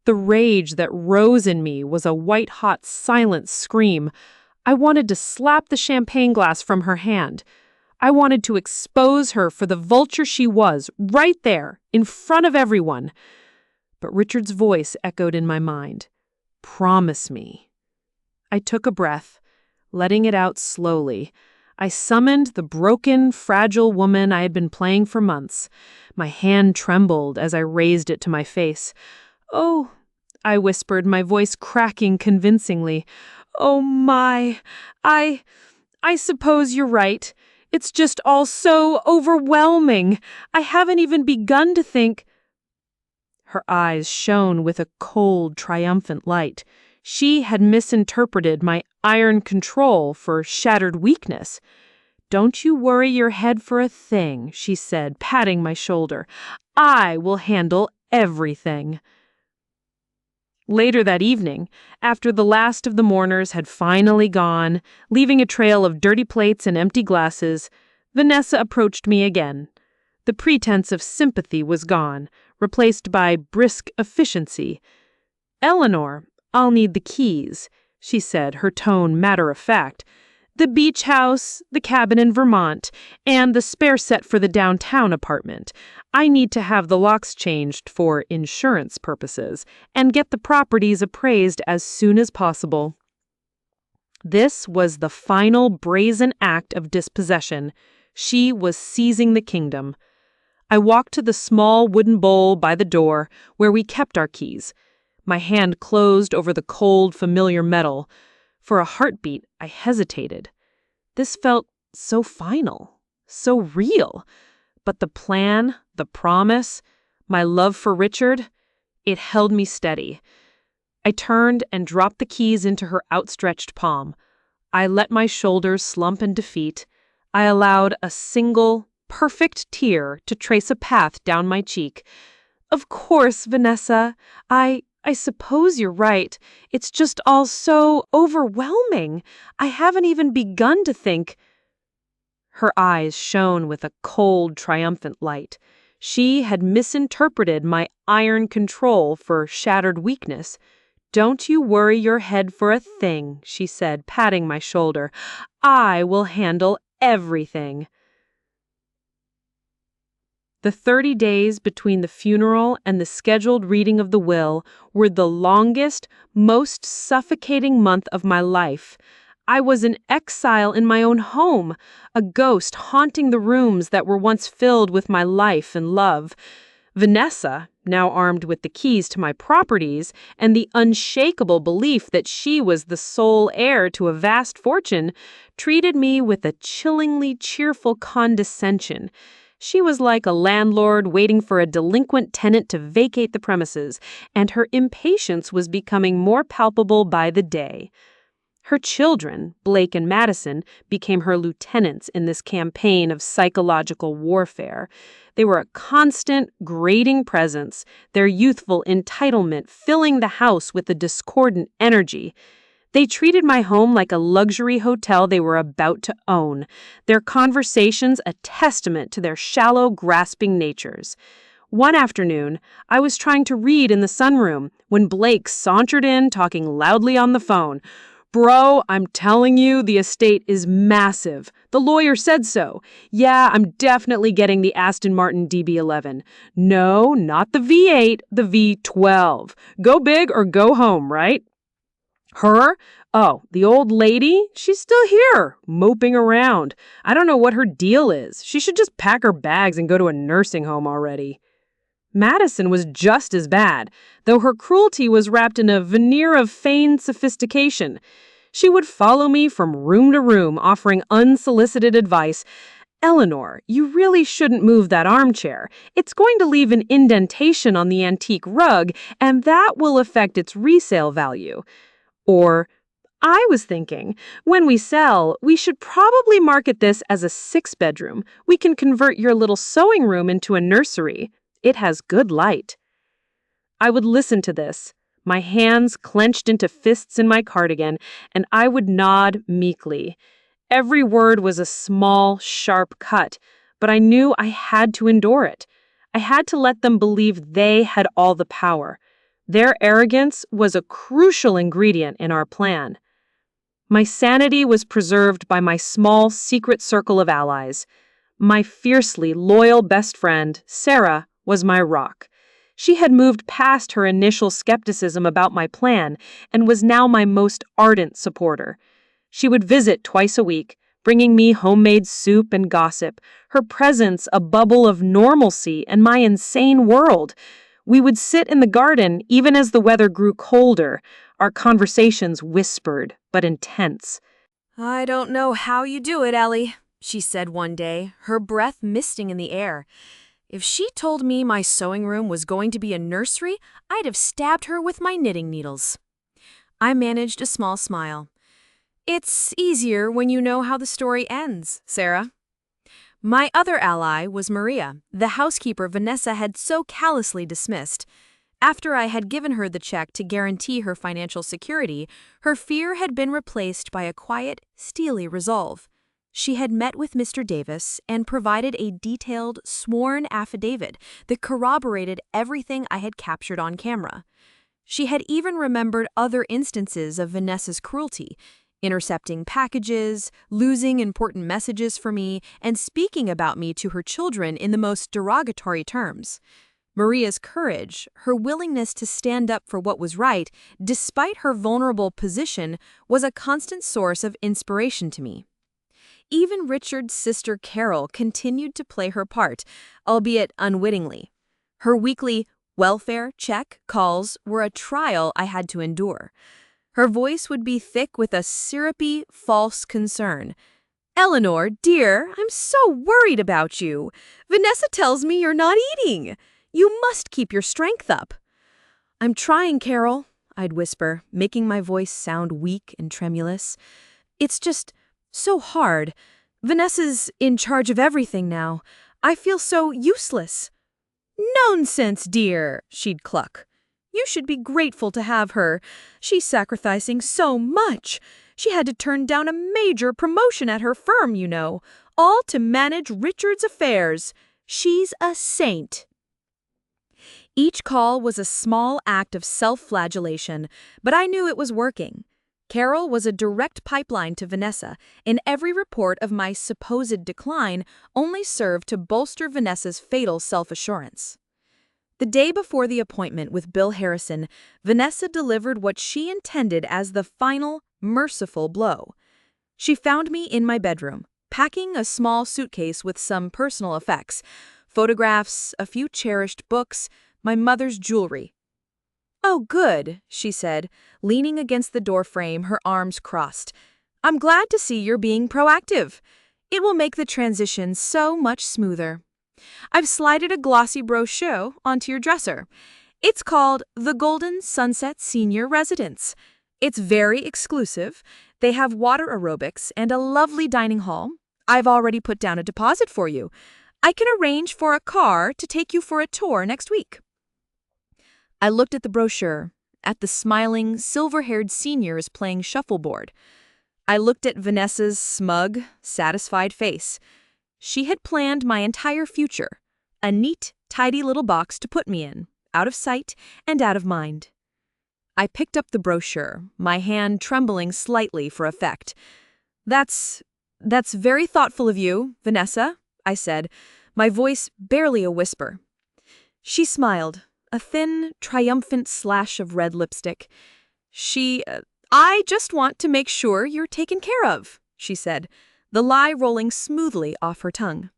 The rage that rose in me was a white-hot, silent scream. I wanted to slap the champagne glass from her hand. I wanted to expose her for the vulture she was, right there, in front of everyone. But Richard's voice echoed in my mind. Promise me. I took a breath, letting it out slowly. I summoned the broken, fragile woman I had been playing for months. My hand trembled as I raised it to my face. "Oh," I whispered, my voice cracking convincingly. "Oh my, I suppose you're right. It's just all so overwhelming. I haven't even begun to think." Her eyes shone with a cold, triumphant light. She had misinterpreted my iron control for shattered weakness. "Don't you worry your head for a thing," she said, patting my shoulder. "I will handle everything." Later that evening, after the last of the mourners had finally gone, leaving a trail of dirty plates and empty glasses, Vanessa approached me again. The pretense of sympathy was gone, replaced by brisk efficiency. "Eleanor, I'll need the keys," she said, her tone matter-of-fact. "The beach house, the cabin in Vermont, and the spare set for the downtown apartment. I need to have the locks changed for insurance purposes and get the properties appraised as soon as possible." This was the final brazen act of dispossession. She was seizing the kingdom. I walked to the small wooden bowl by the door where we kept our keys. My hand closed over the cold, familiar metal. For a heartbeat, I hesitated. This felt so final, so real. But the plan, the promise, my love for Richard, it held me steady. I turned and dropped the keys into her outstretched palm. I let my shoulders slump in defeat. I allowed a single, perfect tear to trace a path down my cheek. "Of course, Vanessa, I suppose you're right. It's just all so overwhelming. I haven't even begun to think." Her eyes shone with a cold, triumphant light. She had misinterpreted my iron control for shattered weakness. "Don't you worry your head for a thing," she said, patting my shoulder. "I will handle everything." The 30 days between the funeral and the scheduled reading of the will were the longest, most suffocating month of my life. I was an exile in my own home, a ghost haunting the rooms that were once filled with my life and love. Vanessa, now armed with the keys to my properties and the unshakable belief that she was the sole heir to a vast fortune, treated me with a chillingly cheerful condescension. She was like a landlord waiting for a delinquent tenant to vacate the premises, and her impatience was becoming more palpable by the day. Her children, Blake and Madison, became her lieutenants in this campaign of psychological warfare. They were a constant, grating presence, their youthful entitlement filling the house with a discordant energy. They treated my home like a luxury hotel they were about to own, their conversations a testament to their shallow, grasping natures. One afternoon, I was trying to read in the sunroom when Blake sauntered in, talking loudly on the phone. "Bro, I'm telling you, the estate is massive. The lawyer said so. Yeah, I'm definitely getting the Aston Martin DB11. No, not the V8, the V12. Go big or go home, right?" "Her? Oh, the old lady? She's still here, moping around. I don't know what her deal is. She should just pack her bags and go to a nursing home already." Madison was just as bad, though her cruelty was wrapped in a veneer of feigned sophistication. She would follow me from room to room, offering unsolicited advice, Eleanor, you really shouldn't move that armchair. It's going to leave an indentation on the antique rug, and that will affect its resale value. Or, I was thinking, when we sell, we should probably market this as a 6-bedroom. We can convert your little sewing room into a nursery. It has good light. I would listen to this, my hands clenched into fists in my cardigan, and I would nod meekly. Every word was a small, sharp cut, but I knew I had to endure it. I had to let them believe they had all the power. Their arrogance was a crucial ingredient in our plan. My sanity was preserved by my small, secret circle of allies. My fiercely loyal best friend, Sarah, was my rock. She had moved past her initial skepticism about my plan and was now my most ardent supporter. She would visit twice a week, bringing me homemade soup and gossip, her presence a bubble of normalcy in my insane world. We would sit in the garden even as the weather grew colder, our conversations whispered but intense. "I don't know how you do it, Ellie," she said one day, her breath misting in the air. "If she told me my sewing room was going to be a nursery, I'd have stabbed her with my knitting needles." I managed a small smile. "It's easier when you know how the story ends, Sarah." My other ally was Maria, the housekeeper Vanessa had so callously dismissed. After I had given her the check to guarantee her financial security, her fear had been replaced by a quiet, steely resolve. She had met with Mr. Davis and provided a detailed, sworn affidavit that corroborated everything I had captured on camera. She had even remembered other instances of Vanessa's cruelty, intercepting packages, losing important messages for me, and speaking about me to her children in the most derogatory terms. Maria's courage, her willingness to stand up for what was right, despite her vulnerable position, was a constant source of inspiration to me. Even Richard's sister Carol continued to play her part, albeit unwittingly. Her weekly welfare check calls were a trial I had to endure. Her voice would be thick with a syrupy, false concern. "Eleanor, dear, I'm so worried about you. Vanessa tells me you're not eating. You must keep your strength up." "I'm trying, Carol," I'd whisper, making my voice sound weak and tremulous. "It's just so hard. Vanessa's in charge of everything now. I feel so useless." "Nonsense, dear," she'd cluck. "You should be grateful to have her. She's sacrificing so much. She had to turn down a major promotion at her firm, you know, all to manage Richard's affairs. She's a saint." Each call was a small act of self-flagellation, but I knew it was working. Carol was a direct pipeline to Vanessa, and every report of my supposed decline only served to bolster Vanessa's fatal self-assurance. The day before the appointment with Bill Harrison, Vanessa delivered what she intended as the final, merciful blow. She found me in my bedroom, packing a small suitcase with some personal effects, photographs, a few cherished books, my mother's jewelry. "Oh, good," she said, leaning against the doorframe, her arms crossed. "I'm glad to see you're being proactive. It will make the transition so much smoother. I've slided a glossy brochure onto your dresser. It's called the Golden Sunset Senior Residence. It's very exclusive. They have water aerobics and a lovely dining hall. I've already put down a deposit for you. I can arrange for a car to take you for a tour next week." I looked at the brochure, at the smiling, silver-haired seniors playing shuffleboard. I looked at Vanessa's smug, satisfied face. She had planned my entire future, a neat, tidy little box to put me in, out of sight and out of mind. I picked up the brochure, my hand trembling slightly for effect. That's very thoughtful of you, Vanessa," I said, my voice barely a whisper. She smiled, a thin, triumphant slash of red lipstick. "I just want to make sure you're taken care of," she said, the lie rolling smoothly off her tongue.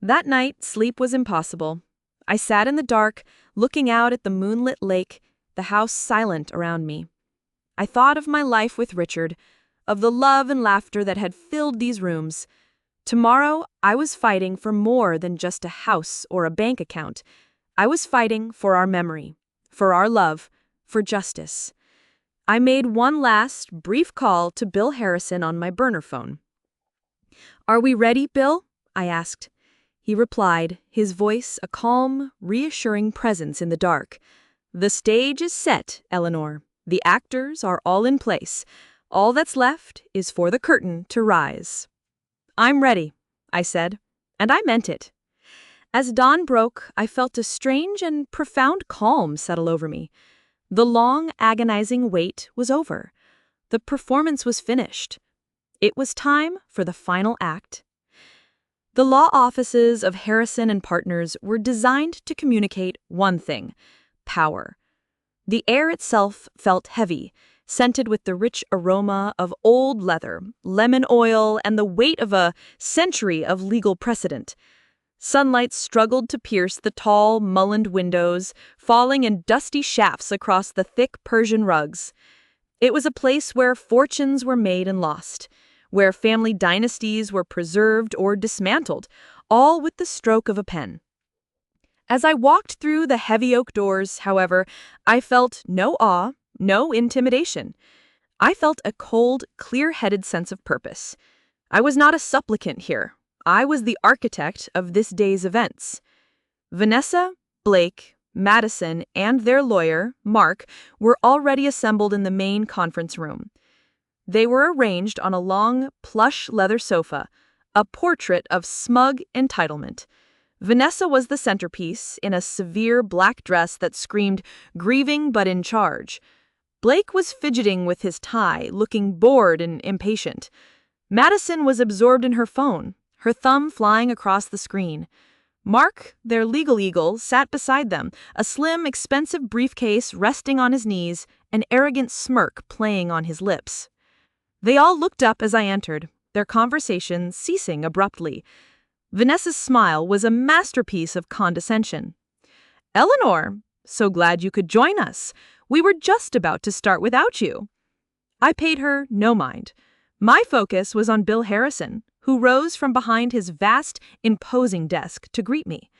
That night, sleep was impossible. I sat in the dark, looking out at the moonlit lake, the house silent around me. I thought of my life with Richard, of the love and laughter that had filled these rooms. Tomorrow, I was fighting for more than just a house or a bank account. I was fighting for our memory, for our love, for justice. I made one last, brief call to Bill Harrison on my burner phone. "Are we ready, Bill?" I asked. He replied, his voice a calm, reassuring presence in the dark. "The stage is set, Eleanor. The actors are all in place. All that's left is for the curtain to rise." "I'm ready," I said, and I meant it. As dawn broke, I felt a strange and profound calm settle over me. The long, agonizing wait was over. The performance was finished. It was time for the final act. The law offices of Harrison and Partners were designed to communicate one thing: power. The air itself felt heavy, scented with the rich aroma of old leather, lemon oil, and the weight of a century of legal precedent. Sunlight struggled to pierce the tall, mullioned windows, falling in dusty shafts across the thick Persian rugs. It was a place where fortunes were made and lost, where family dynasties were preserved or dismantled, all with the stroke of a pen. As I walked through the heavy oak doors, however, I felt no awe, no intimidation. I felt a cold, clear-headed sense of purpose. I was not a supplicant here. I was the architect of this day's events. Vanessa, Blake, Madison, and their lawyer, Mark, were already assembled in the main conference room. They were arranged on a long, plush leather sofa, a portrait of smug entitlement. Vanessa was the centerpiece, in a severe black dress that screamed, "grieving but in charge." Blake was fidgeting with his tie, looking bored and impatient. Madison was absorbed in her phone, her thumb flying across the screen. Mark, their legal eagle, sat beside them, a slim, expensive briefcase resting on his knees, an arrogant smirk playing on his lips. They all looked up as I entered, their conversation ceasing abruptly. Vanessa's smile was a masterpiece of condescension. "Eleanor, so glad you could join us. We were just about to start without you." I paid her no mind. My focus was on Bill Harrison, who rose from behind his vast, imposing desk to greet me.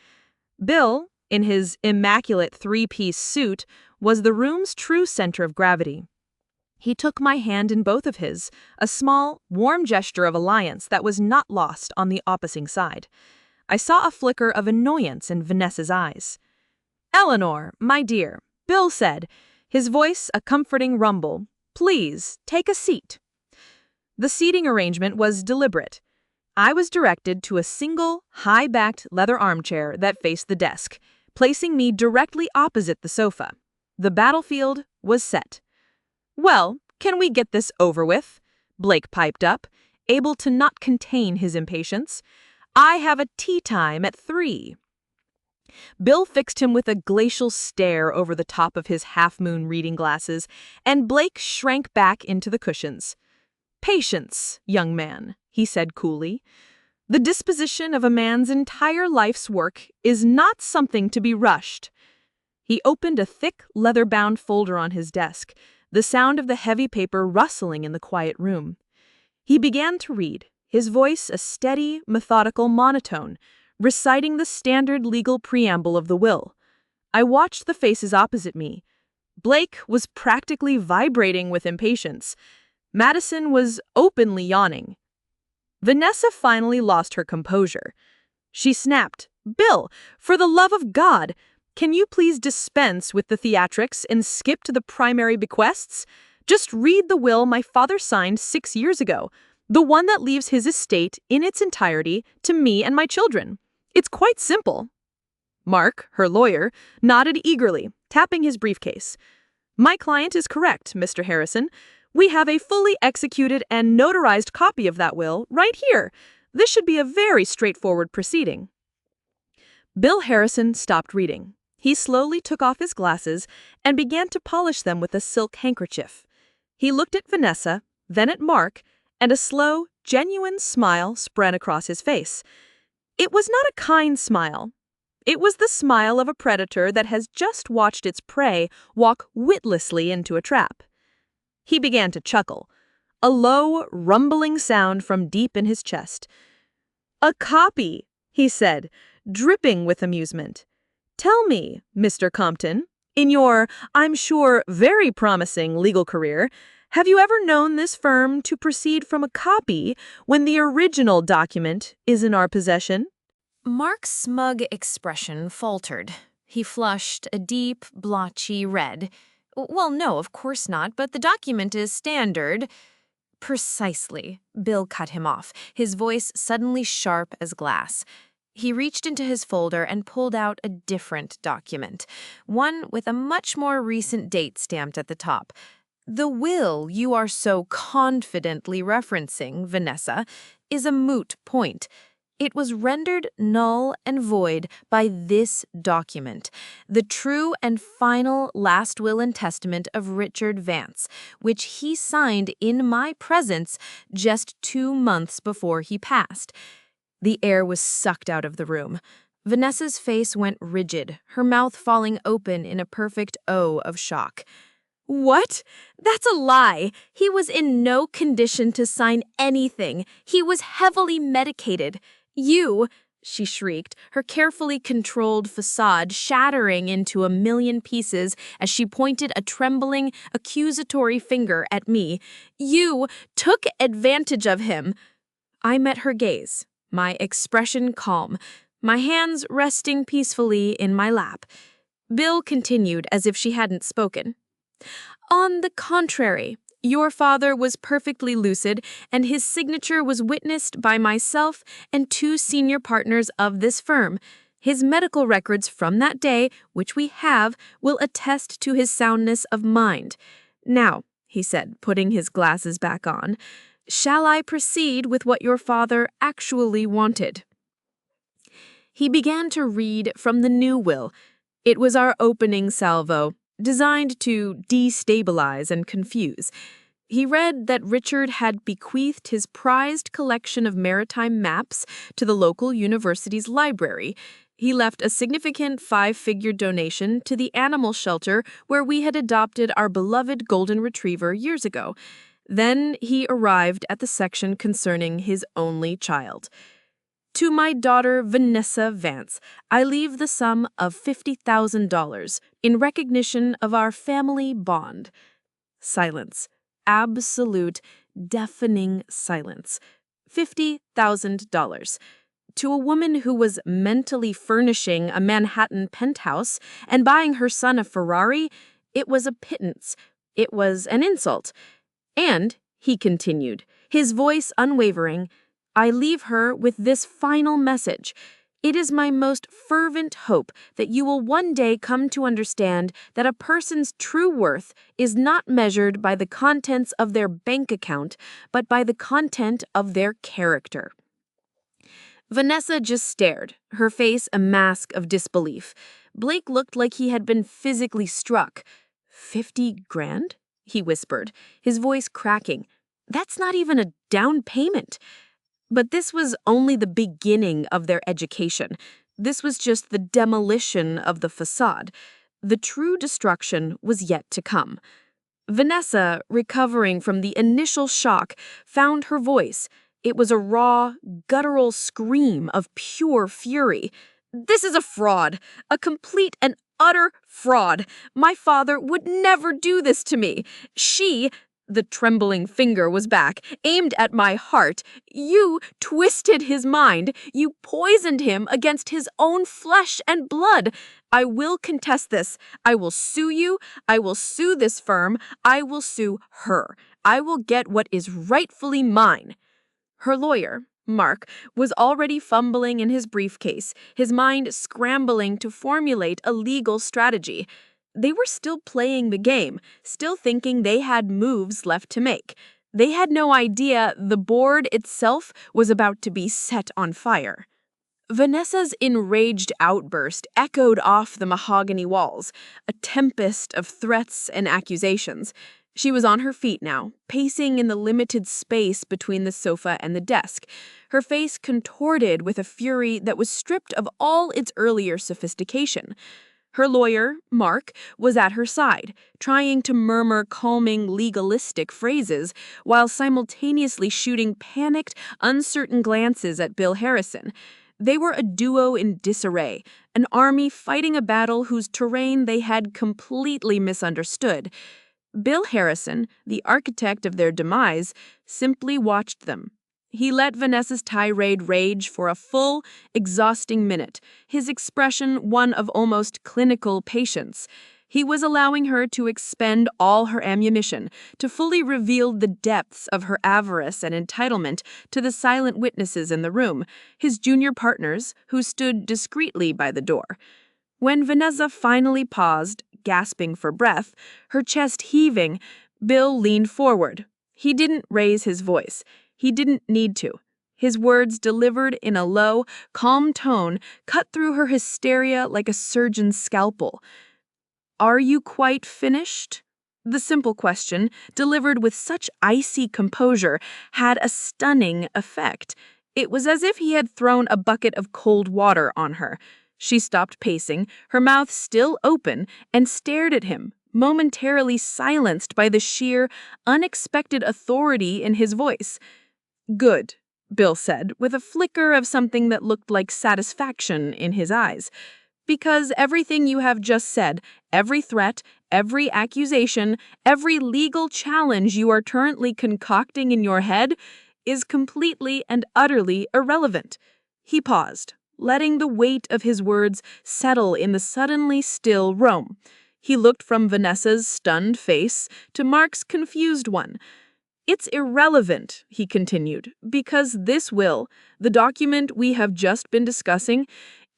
Bill, in his immaculate three-piece suit, was the room's true center of gravity. He took my hand in both of his, a small, warm gesture of alliance that was not lost on the opposing side. I saw a flicker of annoyance in Vanessa's eyes. "Eleanor, my dear," Bill said, his voice a comforting rumble, "please take a seat." The seating arrangement was deliberate. I was directed to a single, high-backed leather armchair that faced the desk, placing me directly opposite the sofa. The battlefield was set. "Well, can we get this over with?" Blake piped up, able to not contain his impatience. "I have a tea time at 3. Bill fixed him with a glacial stare over the top of his half-moon reading glasses, and Blake shrank back into the cushions. "Patience, young man," he said coolly. "The disposition of a man's entire life's work is not something to be rushed." He opened a thick, leather-bound folder on his desk, the sound of the heavy paper rustling in the quiet room. He began to read, his voice a steady, methodical monotone, reciting the standard legal preamble of the will. I watched the faces opposite me. Blake was practically vibrating with impatience. Madison was openly yawning. Vanessa finally lost her composure. She snapped, "Bill, for the love of God, can you please dispense with the theatrics and skip to the primary bequests? Just read the will my father signed 6 years ago, the one that leaves his estate in its entirety to me and my children. It's quite simple." Mark, her lawyer, nodded eagerly, tapping his briefcase. "My client is correct, Mr. Harrison. We have a fully executed and notarized copy of that will right here. This should be a very straightforward proceeding." Bill Harrison stopped reading. He slowly took off his glasses and began to polish them with a silk handkerchief. He looked at Vanessa, then at Mark, and a slow, genuine smile spread across his face. It was not a kind smile. It was the smile of a predator that has just watched its prey walk witlessly into a trap. He began to chuckle, a low, rumbling sound from deep in his chest. "A copy," he said, dripping with amusement. "Tell me, Mr. Compton, in your, I'm sure, very promising legal career, have you ever known this firm to proceed from a copy when the original document is in our possession?" Mark's smug expression faltered. He flushed a deep, blotchy red. Well, no, of course not, but the document is standard. Precisely. Bill cut him off, his voice suddenly sharp as glass. He reached into his folder and pulled out a different document, one with a much more recent date stamped at the top. The will you are so confidently referencing, Vanessa, is a moot point. It was rendered null and void by this document, the true and final last will and testament of Richard Vance, which he signed in my presence just 2 months before he passed. The air was sucked out of the room. Vanessa's face went rigid, her mouth falling open in a perfect O of shock. "What? That's a lie. He was in no condition to sign anything. He was heavily medicated. You," she shrieked, her carefully controlled facade shattering into a million pieces as she pointed a trembling, accusatory finger at me. "You took advantage of him." I met her gaze, my expression calm, my hands resting peacefully in my lap. Bill continued as if she hadn't spoken. "On the contrary, your father was perfectly lucid, and his signature was witnessed by myself and 2 senior partners of this firm. His medical records from that day, which we have, will attest to his soundness of mind. Now," he said, putting his glasses back on, "shall I proceed with what your father actually wanted?" He began to read from the new will. It was our opening salvo, designed to destabilize and confuse. He read that Richard had bequeathed his prized collection of maritime maps to the local university's library. He left a significant 5-figure donation to the animal shelter where we had adopted our beloved golden retriever years ago. Then he arrived at the section concerning his only child. "To my daughter Vanessa Vance, I leave the sum of $50,000 in recognition of our family bond." Silence. Absolute, deafening silence. $50,000. To a woman who was mentally furnishing a Manhattan penthouse and buying her son a Ferrari, it was a pittance. It was an insult. "And," he continued, his voice unwavering, "I leave her with this final message. It is my most fervent hope that you will one day come to understand that a person's true worth is not measured by the contents of their bank account, but by the content of their character." Vanessa just stared, her face a mask of disbelief. Blake looked like he had been physically struck. $50,000? He whispered, his voice cracking. "That's not even a down payment." But this was only the beginning of their education. This was just the demolition of the facade. The true destruction was yet to come. Vanessa, recovering from the initial shock, found her voice. It was a raw, guttural scream of pure fury. "This is a fraud, a complete and utter fraud. My father would never do this to me. She..." The trembling finger was back, aimed at my heart. "You twisted his mind. You poisoned him against his own flesh and blood. I will contest this. I will sue you. I will sue this firm. I will sue her. I will get what is rightfully mine." Her lawyer, Mark, was already fumbling in his briefcase, his mind scrambling to formulate a legal strategy. They were still playing the game, still thinking they had moves left to make. They had no idea the board itself was about to be set on fire. Vanessa's enraged outburst echoed off the mahogany walls, a tempest of threats and accusations. She was on her feet now, pacing in the limited space between the sofa and the desk, her face contorted with a fury that was stripped of all its earlier sophistication. Her lawyer, Mark, was at her side, trying to murmur calming, legalistic phrases while simultaneously shooting panicked, uncertain glances at Bill Harrison. They were a duo in disarray, an army fighting a battle whose terrain they had completely misunderstood. Bill Harrison, the architect of their demise, simply watched them. He let Vanessa's tirade rage for a full, exhausting minute, his expression one of almost clinical patience. He was allowing her to expend all her ammunition, to fully reveal the depths of her avarice and entitlement to the silent witnesses in the room, his junior partners, who stood discreetly by the door. When Vanessa finally paused, gasping for breath, her chest heaving, Bill leaned forward. He didn't raise his voice. He didn't need to. His words, delivered in a low, calm tone, cut through her hysteria like a surgeon's scalpel. "Are you quite finished?" The simple question, delivered with such icy composure, had a stunning effect. It was as if he had thrown a bucket of cold water on her. She stopped pacing, her mouth still open, and stared at him, momentarily silenced by the sheer, unexpected authority in his voice. "Good," Bill said, with a flicker of something that looked like satisfaction in his eyes. "Because everything you have just said, every threat, every accusation, every legal challenge you are currently concocting in your head is completely and utterly irrelevant." He paused, letting the weight of his words settle in the suddenly still room. He looked from Vanessa's stunned face to Mark's confused one. "It's irrelevant," he continued, "because this will, the document we have just been discussing,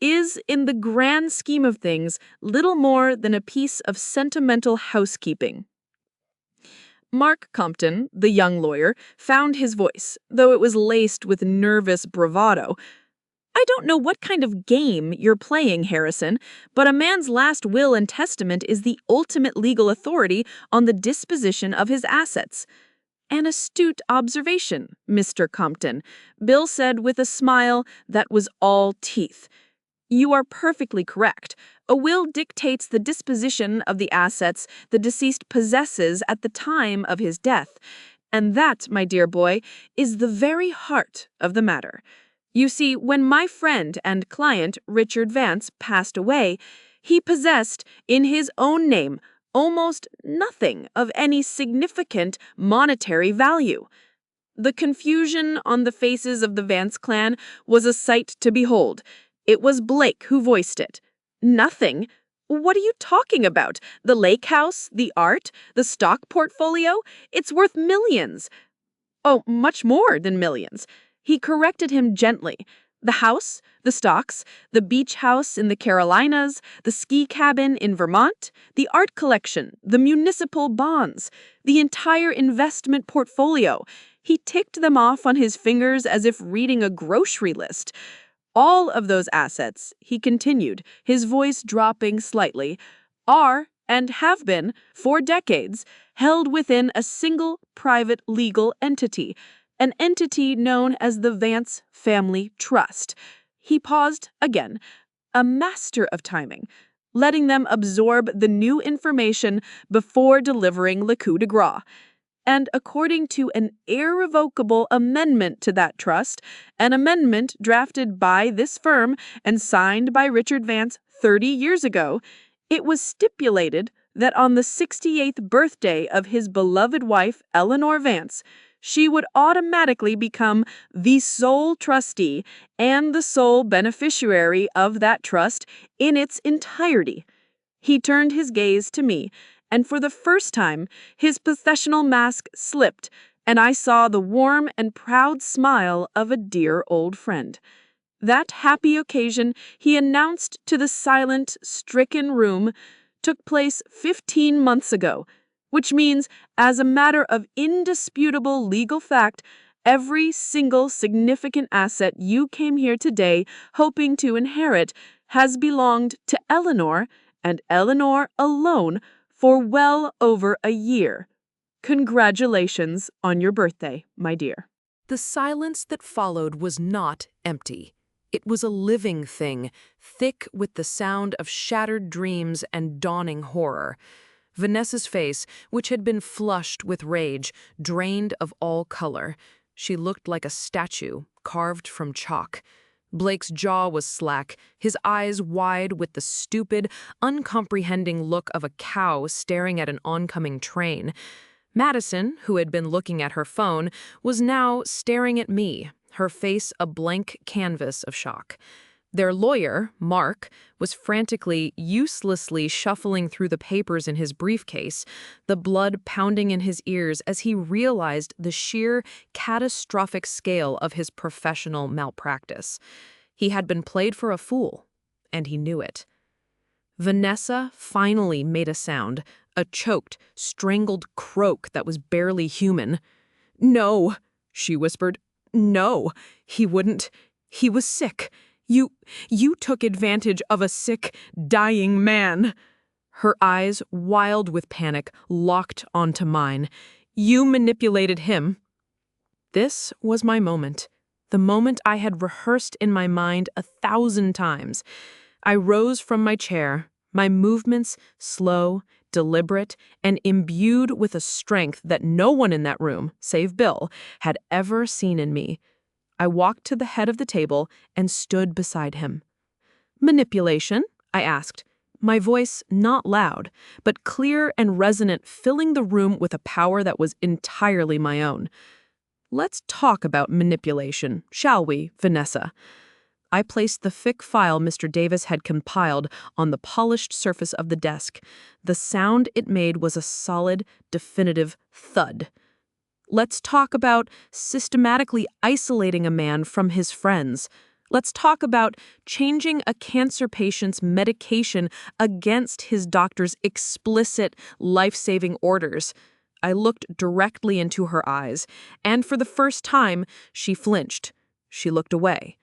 is, in the grand scheme of things, little more than a piece of sentimental housekeeping." Mark Compton, the young lawyer, found his voice, though it was laced with nervous bravado. "I don't know what kind of game you're playing, Harrison, but a man's last will and testament is the ultimate legal authority on the disposition of his assets." "An astute observation, Mr. Compton," Bill said with a smile that was all teeth. "You are perfectly correct. A will dictates the disposition of the assets the deceased possesses at the time of his death. And that, my dear boy, is the very heart of the matter. You see, when my friend and client, Richard Vance, passed away, he possessed, in his own name, almost nothing of any significant monetary value." The confusion on the faces of the Vance clan was a sight to behold. It was Blake who voiced it. "Nothing? What are you talking about? The lake house, the art, the stock portfolio? It's worth millions." "Oh, much more than millions." He corrected him gently. "The house, the stocks, the beach house in the Carolinas, the ski cabin in Vermont, the art collection, the municipal bonds, the entire investment portfolio." He ticked them off on his fingers as if reading a grocery list. "All of those assets," he continued, his voice dropping slightly, "are and have been, for decades, held within a single private legal entity, an entity known as the Vance Family Trust." He paused again, a master of timing, letting them absorb the new information before delivering le coup de grace. "And according to an irrevocable amendment to that trust, an amendment drafted by this firm and signed by Richard Vance 30 years ago, it was stipulated that on the 68th birthday of his beloved wife, Eleanor Vance, she would automatically become the sole trustee and the sole beneficiary of that trust in its entirety." He turned his gaze to me, and for the first time, his professional mask slipped, and I saw the warm and proud smile of a dear old friend. That happy occasion, he announced to the silent, stricken room, took place 15 months ago, which means, as a matter of indisputable legal fact, every single significant asset you came here today hoping to inherit has belonged to Eleanor, and Eleanor alone, for well over a year. Congratulations on your birthday, my dear." The silence that followed was not empty. It was a living thing, thick with the sound of shattered dreams and dawning horror. Vanessa's face, which had been flushed with rage, drained of all color. She looked like a statue, carved from chalk. Blake's jaw was slack, his eyes wide with the stupid, uncomprehending look of a cow staring at an oncoming train. Madison, who had been looking at her phone, was now staring at me, her face a blank canvas of shock. Their lawyer, Mark, was frantically, uselessly shuffling through the papers in his briefcase, the blood pounding in his ears as he realized the sheer, catastrophic scale of his professional malpractice. He had been played for a fool, and he knew it. Vanessa finally made a sound, a choked, strangled croak that was barely human. "No," she whispered. "No, he wouldn't. He was sick. You took advantage of a sick, dying man." Her eyes, wild with panic, locked onto mine. "You manipulated him." This was my moment. The moment I had rehearsed in my mind 1,000 times. I rose from my chair, my movements slow, deliberate, and imbued with a strength that no one in that room, save Bill, had ever seen in me. I walked to the head of the table and stood beside him. "Manipulation?" I asked, my voice not loud, but clear and resonant, filling the room with a power that was entirely my own. "Let's talk about manipulation, shall we, Vanessa?" I placed the thick file Mr. Davis had compiled on the polished surface of the desk. The sound it made was a solid, definitive thud. "Let's talk about systematically isolating a man from his friends. Let's talk about changing a cancer patient's medication against his doctor's explicit life-saving orders." I looked directly into her eyes, and for the first time, she flinched. She looked away.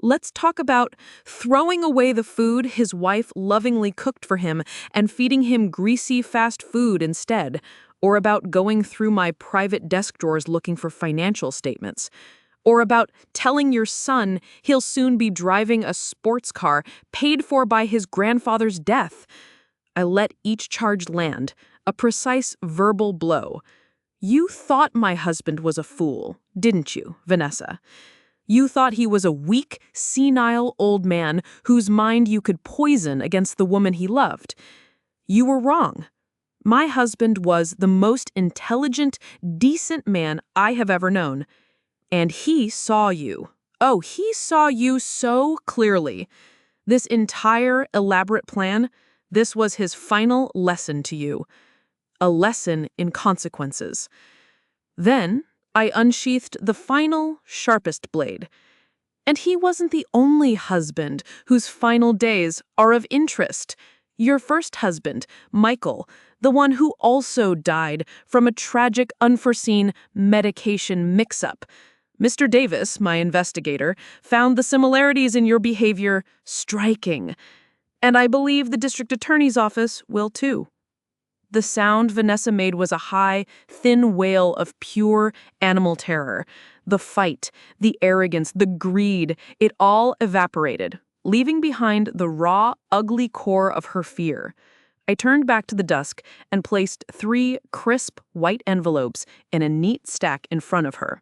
"Let's talk about throwing away the food his wife lovingly cooked for him and feeding him greasy fast food instead, or about going through my private desk drawers looking for financial statements, or about telling your son he'll soon be driving a sports car paid for by his grandfather's death." I let each charge land, a precise verbal blow. "You thought my husband was a fool, didn't you, Vanessa? You thought he was a weak, senile old man whose mind you could poison against the woman he loved. You were wrong. My husband was the most intelligent, decent man I have ever known. And he saw you. Oh, he saw you so clearly. This entire elaborate plan, this was his final lesson to you. A lesson in consequences." Then I unsheathed the final, sharpest blade. "And he wasn't the only husband whose final days are of interest. Your first husband, Michael, the one who also died from a tragic, unforeseen medication mix-up. Mr. Davis, my investigator, found the similarities in your behavior striking. And I believe the district attorney's office will too." The sound Vanessa made was a high, thin wail of pure animal terror. The fight, the arrogance, the greed, it all evaporated, leaving behind the raw, ugly core of her fear. I turned back to the desk and placed 3 crisp, white envelopes in a neat stack in front of her.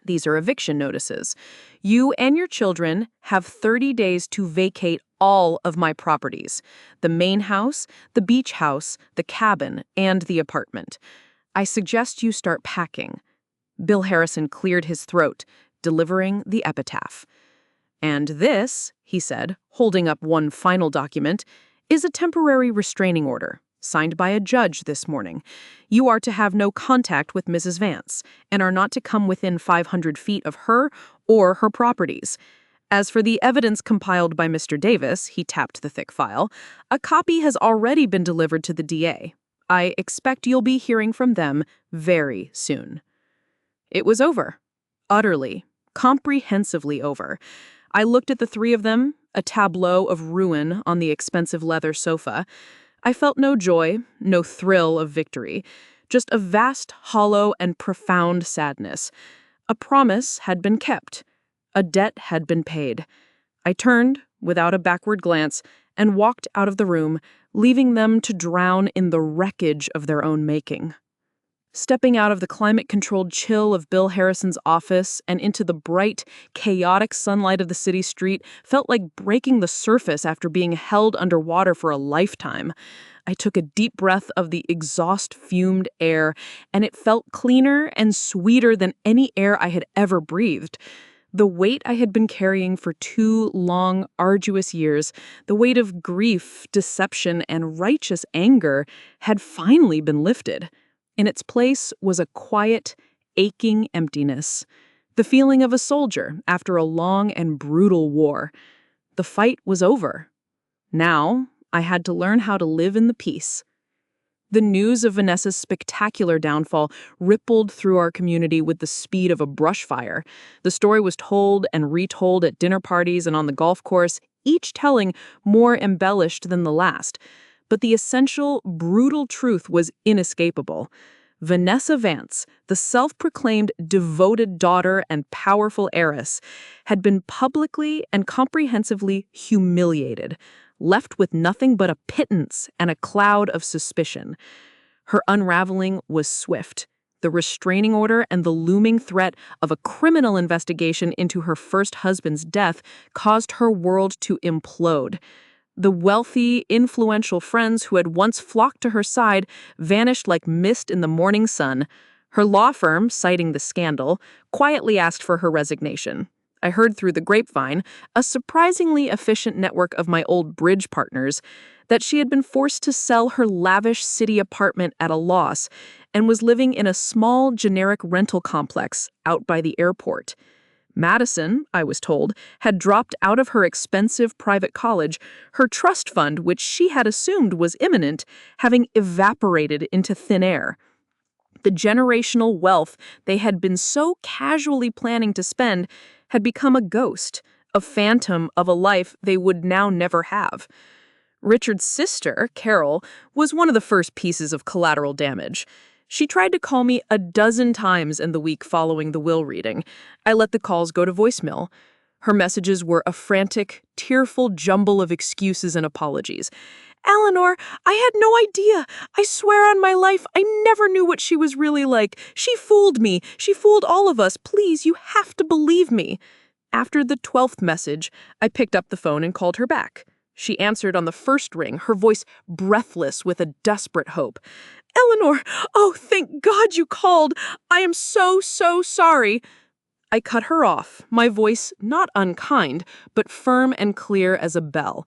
"These are eviction notices. You and your children have 30 days to vacate all of my properties: the main house, the beach house, the cabin, and the apartment. I suggest you start packing." Bill Harrison cleared his throat, delivering the epitaph. "And this," he said, holding up one final document, "is a temporary restraining order, signed by a judge this morning. You are to have no contact with Mrs. Vance, and are not to come within 500 feet of her or her properties. As for the evidence compiled by Mr. Davis," he tapped the thick file, "a copy has already been delivered to the DA. I expect you'll be hearing from them very soon." It was over. Utterly, comprehensively over. I looked at the 3 of them, a tableau of ruin on the expensive leather sofa. I felt no joy, no thrill of victory, just a vast, hollow, and profound sadness. A promise had been kept. A debt had been paid. I turned, without a backward glance, and walked out of the room, leaving them to drown in the wreckage of their own making. Stepping out of the climate-controlled chill of Bill Harrison's office and into the bright, chaotic sunlight of the city street felt like breaking the surface after being held underwater for a lifetime. I took a deep breath of the exhaust-fumed air, and it felt cleaner and sweeter than any air I had ever breathed. The weight I had been carrying for 2 long, arduous years, the weight of grief, deception, and righteous anger, had finally been lifted. In its place was a quiet, aching emptiness, the feeling of a soldier after a long and brutal war. The fight was over. Now, I had to learn how to live in the peace. The news of Vanessa's spectacular downfall rippled through our community with the speed of a brush fire. The story was told and retold at dinner parties and on the golf course, each telling more embellished than the last. But the essential, brutal truth was inescapable. Vanessa Vance, the self-proclaimed devoted daughter and powerful heiress, had been publicly and comprehensively humiliated, left with nothing but a pittance and a cloud of suspicion. Her unraveling was swift. The restraining order and the looming threat of a criminal investigation into her first husband's death caused her world to implode. The wealthy, influential friends who had once flocked to her side vanished like mist in the morning sun. Her law firm, citing the scandal, quietly asked for her resignation. I heard through the grapevine, a surprisingly efficient network of my old bridge partners, that she had been forced to sell her lavish city apartment at a loss and was living in a small, generic rental complex out by the airport. Madison, I was told, had dropped out of her expensive private college, her trust fund, which she had assumed was imminent, having evaporated into thin air. The generational wealth they had been so casually planning to spend had become a ghost, a phantom of a life they would now never have. Richard's sister, Carol, was one of the first pieces of collateral damage. She tried to call me a dozen times in the week following the will reading. I let the calls go to voicemail. Her messages were a frantic, tearful jumble of excuses and apologies. "Eleanor, I had no idea. I swear on my life, I never knew what she was really like. She fooled me. She fooled all of us. Please, you have to believe me." After the 12th message, I picked up the phone and called her back. She answered on the first ring, her voice breathless with a desperate hope. "Eleanor, oh, thank God you called. I am so sorry." I cut her off, my voice not unkind, but firm and clear as a bell.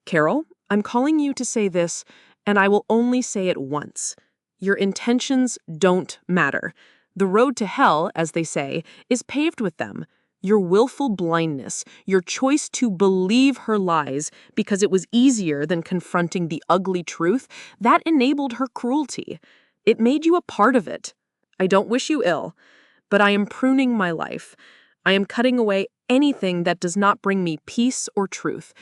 "Carol, I'm calling you to say this, and I will only say it once. Your intentions don't matter. The road to hell, as they say, is paved with them. Your willful blindness, your choice to believe her lies because it was easier than confronting the ugly truth, that enabled her cruelty. It made you a part of it. I don't wish you ill, but I am pruning my life. I am cutting away anything that does not bring me peace or truth.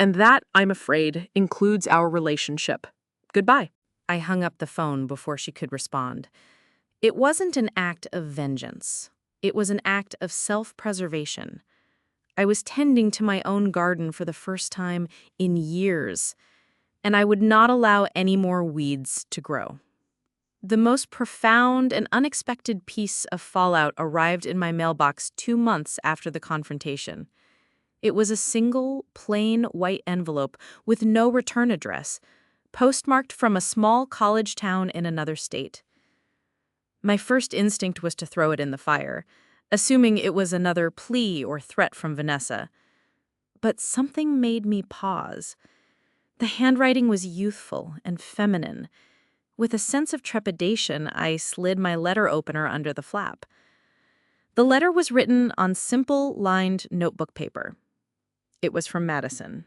And that, I'm afraid, includes our relationship. Goodbye." I hung up the phone before she could respond. It wasn't an act of vengeance. It was an act of self-preservation. I was tending to my own garden for the first time in years, and I would not allow any more weeds to grow. The most profound and unexpected piece of fallout arrived in my mailbox 2 months after the confrontation. It was a single, plain white envelope with no return address, postmarked from a small college town in another state. My first instinct was to throw it in the fire, assuming it was another plea or threat from Vanessa. But something made me pause. The handwriting was youthful and feminine. With a sense of trepidation, I slid my letter opener under the flap. The letter was written on simple, lined notebook paper. It was from Madison.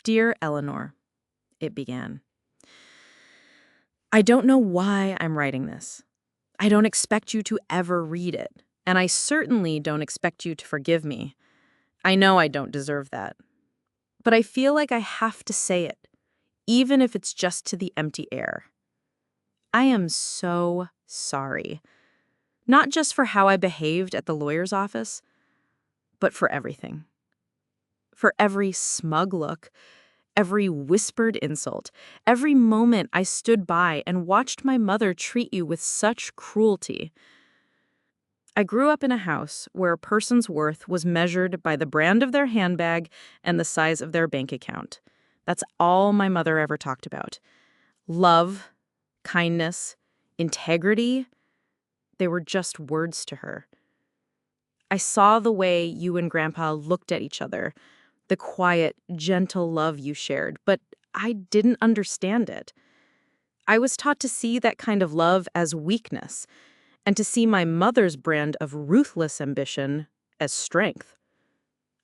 "Dear Eleanor," it began. "I don't know why I'm writing this. I don't expect you to ever read it, and I certainly don't expect you to forgive me. I know I don't deserve that. But I feel like I have to say it, even if it's just to the empty air. I am so sorry. Not just for how I behaved at the lawyer's office, but for everything. For every smug look, every whispered insult, every moment I stood by and watched my mother treat you with such cruelty. I grew up in a house where a person's worth was measured by the brand of their handbag and the size of their bank account. That's all my mother ever talked about. Love, kindness, integrity, they were just words to her. I saw the way you and Grandpa looked at each other, the quiet, gentle love you shared, but I didn't understand it. I was taught to see that kind of love as weakness, and to see my mother's brand of ruthless ambition as strength.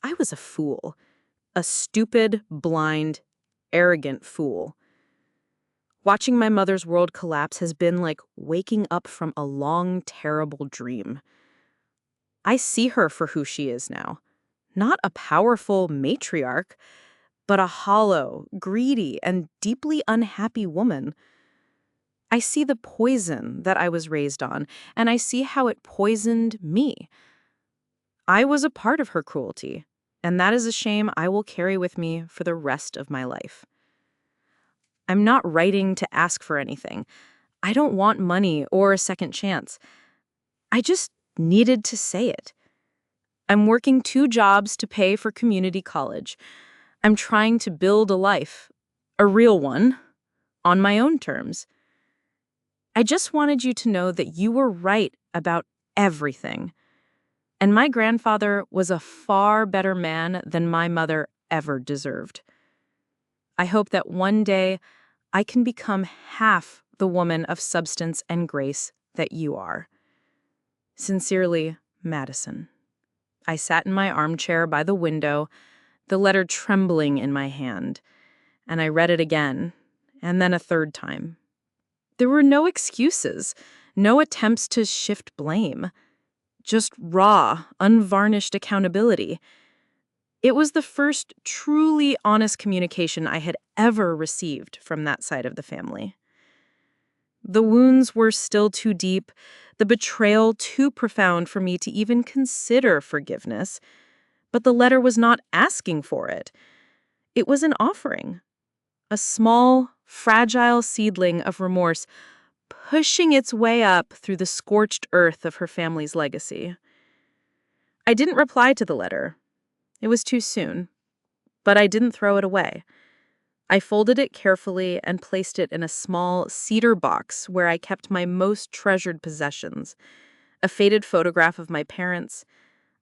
I was a fool, a stupid, blind, arrogant fool. Watching my mother's world collapse has been like waking up from a long, terrible dream. I see her for who she is now. Not a powerful matriarch, but a hollow, greedy, and deeply unhappy woman. I see the poison that I was raised on, and I see how it poisoned me. I was a part of her cruelty, and that is a shame I will carry with me for the rest of my life. I'm not writing to ask for anything. I don't want money or a second chance. I just needed to say it. I'm working 2 jobs to pay for community college. I'm trying to build a life, a real one, on my own terms. I just wanted you to know that you were right about everything. And my grandfather was a far better man than my mother ever deserved. I hope that one day I can become half the woman of substance and grace that you are. Sincerely, Madison. I sat in my armchair by the window, the letter trembling in my hand, and I read it again, and then a third time. There were no excuses, no attempts to shift blame. Just raw, unvarnished accountability. It was the first truly honest communication I had ever received from that side of the family. The wounds were still too deep, the betrayal too profound for me to even consider forgiveness, but the letter was not asking for it. It was an offering, a small, fragile seedling of remorse pushing its way up through the scorched earth of her family's legacy. I didn't reply to the letter. It was too soon. But I didn't throw it away. I folded it carefully and placed it in a small cedar box where I kept my most treasured possessions: a faded photograph of my parents,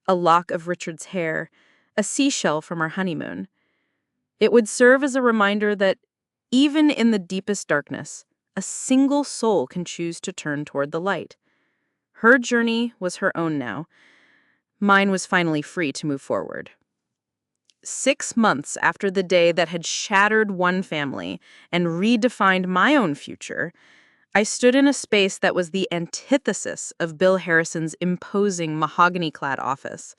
a lock of Richard's hair, a seashell from our honeymoon. It would serve as a reminder that even in the deepest darkness, a single soul can choose to turn toward the light. Her journey was her own now. Mine was finally free to move forward. 6 months after the day that had shattered one family and redefined my own future, I stood in a space that was the antithesis of Bill Harrison's imposing mahogany-clad office.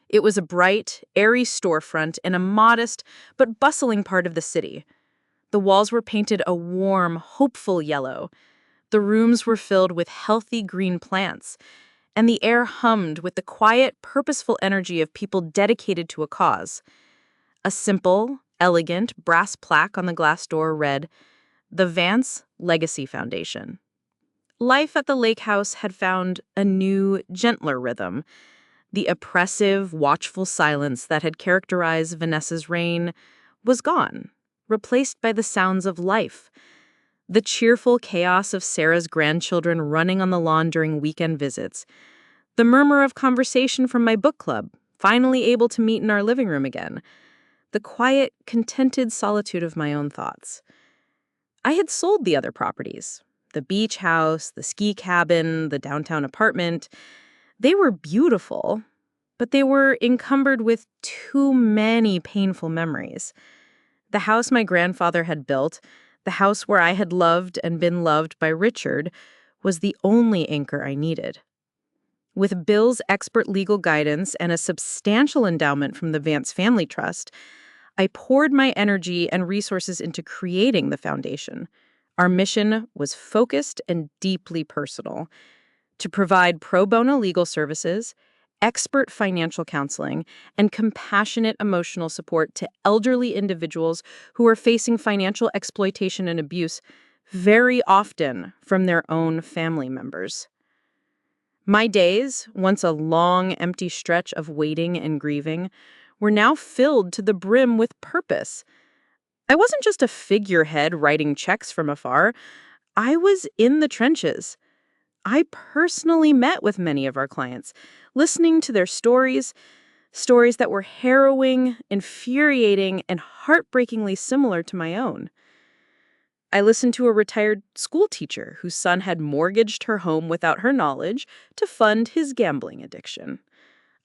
It was a bright, airy storefront in a modest but bustling part of the city. The walls were painted a warm, hopeful yellow. The rooms were filled with healthy green plants, and the air hummed with the quiet, purposeful energy of people dedicated to a cause. A simple, elegant brass plaque on the glass door read, "The Vance Legacy Foundation." Life at the lake house had found a new, gentler rhythm. The oppressive, watchful silence that had characterized Vanessa's reign was gone, replaced by the sounds of life. The cheerful chaos of Sarah's grandchildren running on the lawn during weekend visits. The murmur of conversation from my book club, finally able to meet in our living room again. The quiet, contented solitude of my own thoughts. I had sold the other properties. The beach house, the ski cabin, the downtown apartment. They were beautiful, but they were encumbered with too many painful memories. The house my grandfather had built, the house where I had loved and been loved by Richard, was the only anchor I needed. With Bill's expert legal guidance and a substantial endowment from the Vance Family Trust, I poured my energy and resources into creating the foundation. Our mission was focused and deeply personal: to provide pro bono legal services, expert financial counseling, and compassionate emotional support to elderly individuals who are facing financial exploitation and abuse, very often from their own family members. My days, once a long, empty stretch of waiting and grieving, were now filled to the brim with purpose. I wasn't just a figurehead writing checks from afar. I was in the trenches. I personally met with many of our clients, listening to their stories, stories that were harrowing, infuriating, and heartbreakingly similar to my own. I listened to a retired school teacher whose son had mortgaged her home without her knowledge to fund his gambling addiction.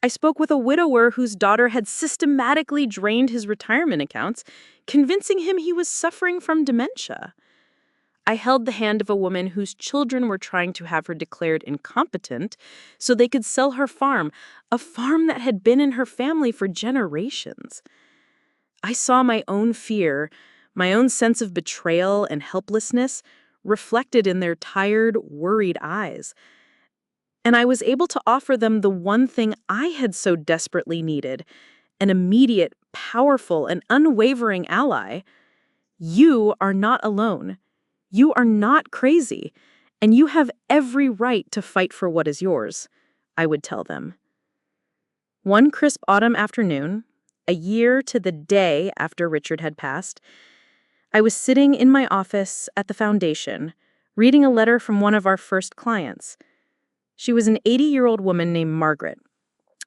I spoke with a widower whose daughter had systematically drained his retirement accounts, convincing him he was suffering from dementia. I held the hand of a woman whose children were trying to have her declared incompetent so they could sell her farm, a farm that had been in her family for generations. I saw my own fear, my own sense of betrayal and helplessness reflected in their tired, worried eyes. And I was able to offer them the one thing I had so desperately needed, an immediate, powerful, and unwavering ally. You are not alone. You are not crazy, and you have every right to fight for what is yours, I would tell them. One crisp autumn afternoon, a year to the day after Richard had passed, I was sitting in my office at the foundation, reading a letter from one of our first clients. She was an 80-year-old woman named Margaret,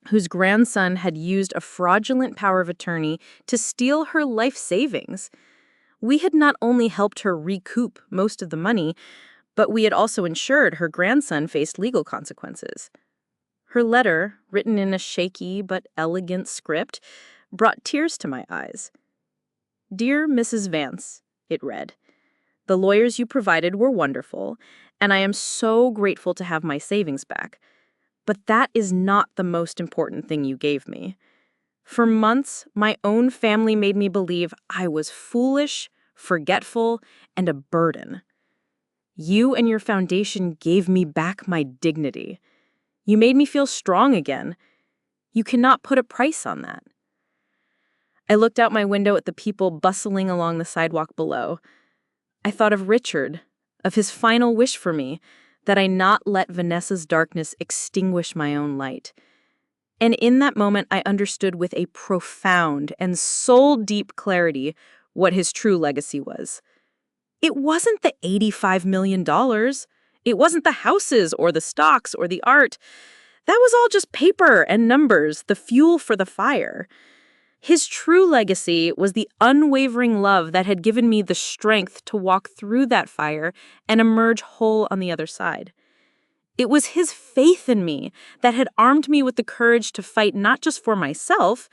whose grandson had used a fraudulent power of attorney to steal her life savings. We had not only helped her recoup most of the money, but we had also ensured her grandson faced legal consequences. Her letter, written in a shaky but elegant script, brought tears to my eyes. "Dear Mrs. Vance," it read, "the lawyers you provided were wonderful, and I am so grateful to have my savings back. But that is not the most important thing you gave me. For months, my own family made me believe I was foolish, forgetful, and a burden. You and your foundation gave me back my dignity. You made me feel strong again. You cannot put a price on that." I looked out my window at the people bustling along the sidewalk below. I thought of Richard, of his final wish for me, that I not let Vanessa's darkness extinguish my own light. And in that moment, I understood with a profound and soul-deep clarity what his true legacy was. It wasn't the $85 million. It wasn't the houses or the stocks or the art. That was all just paper and numbers, the fuel for the fire. His true legacy was the unwavering love that had given me the strength to walk through that fire and emerge whole on the other side. It was his faith in me that had armed me with the courage to fight not just for myself,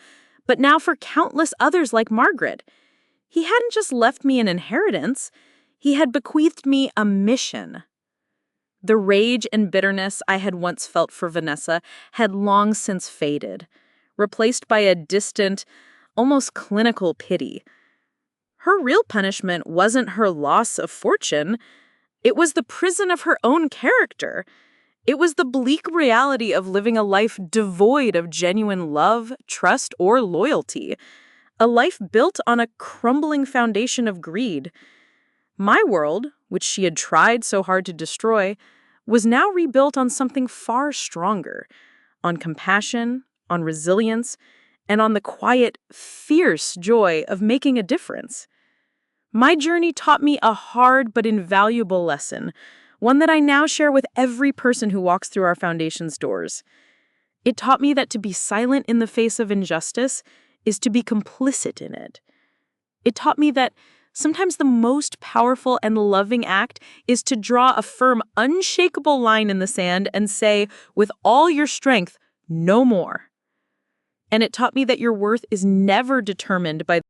but now for countless others like Margaret. He hadn't just left me an inheritance, he had bequeathed me a mission. The rage and bitterness I had once felt for Vanessa had long since faded, replaced by a distant, almost clinical pity. Her real punishment wasn't her loss of fortune. It was the prison of her own character. It was the bleak reality of living a life devoid of genuine love, trust, or loyalty. A life built on a crumbling foundation of greed. My world, which she had tried so hard to destroy, was now rebuilt on something far stronger, on compassion, on resilience, and on the quiet, fierce joy of making a difference. My journey taught me a hard but invaluable lesson, one that I now share with every person who walks through our foundation's doors. It taught me that to be silent in the face of injustice is to be complicit in it. It taught me that sometimes the most powerful and loving act is to draw a firm, unshakable line in the sand and say, with all your strength, no more. And it taught me that your worth is never determined by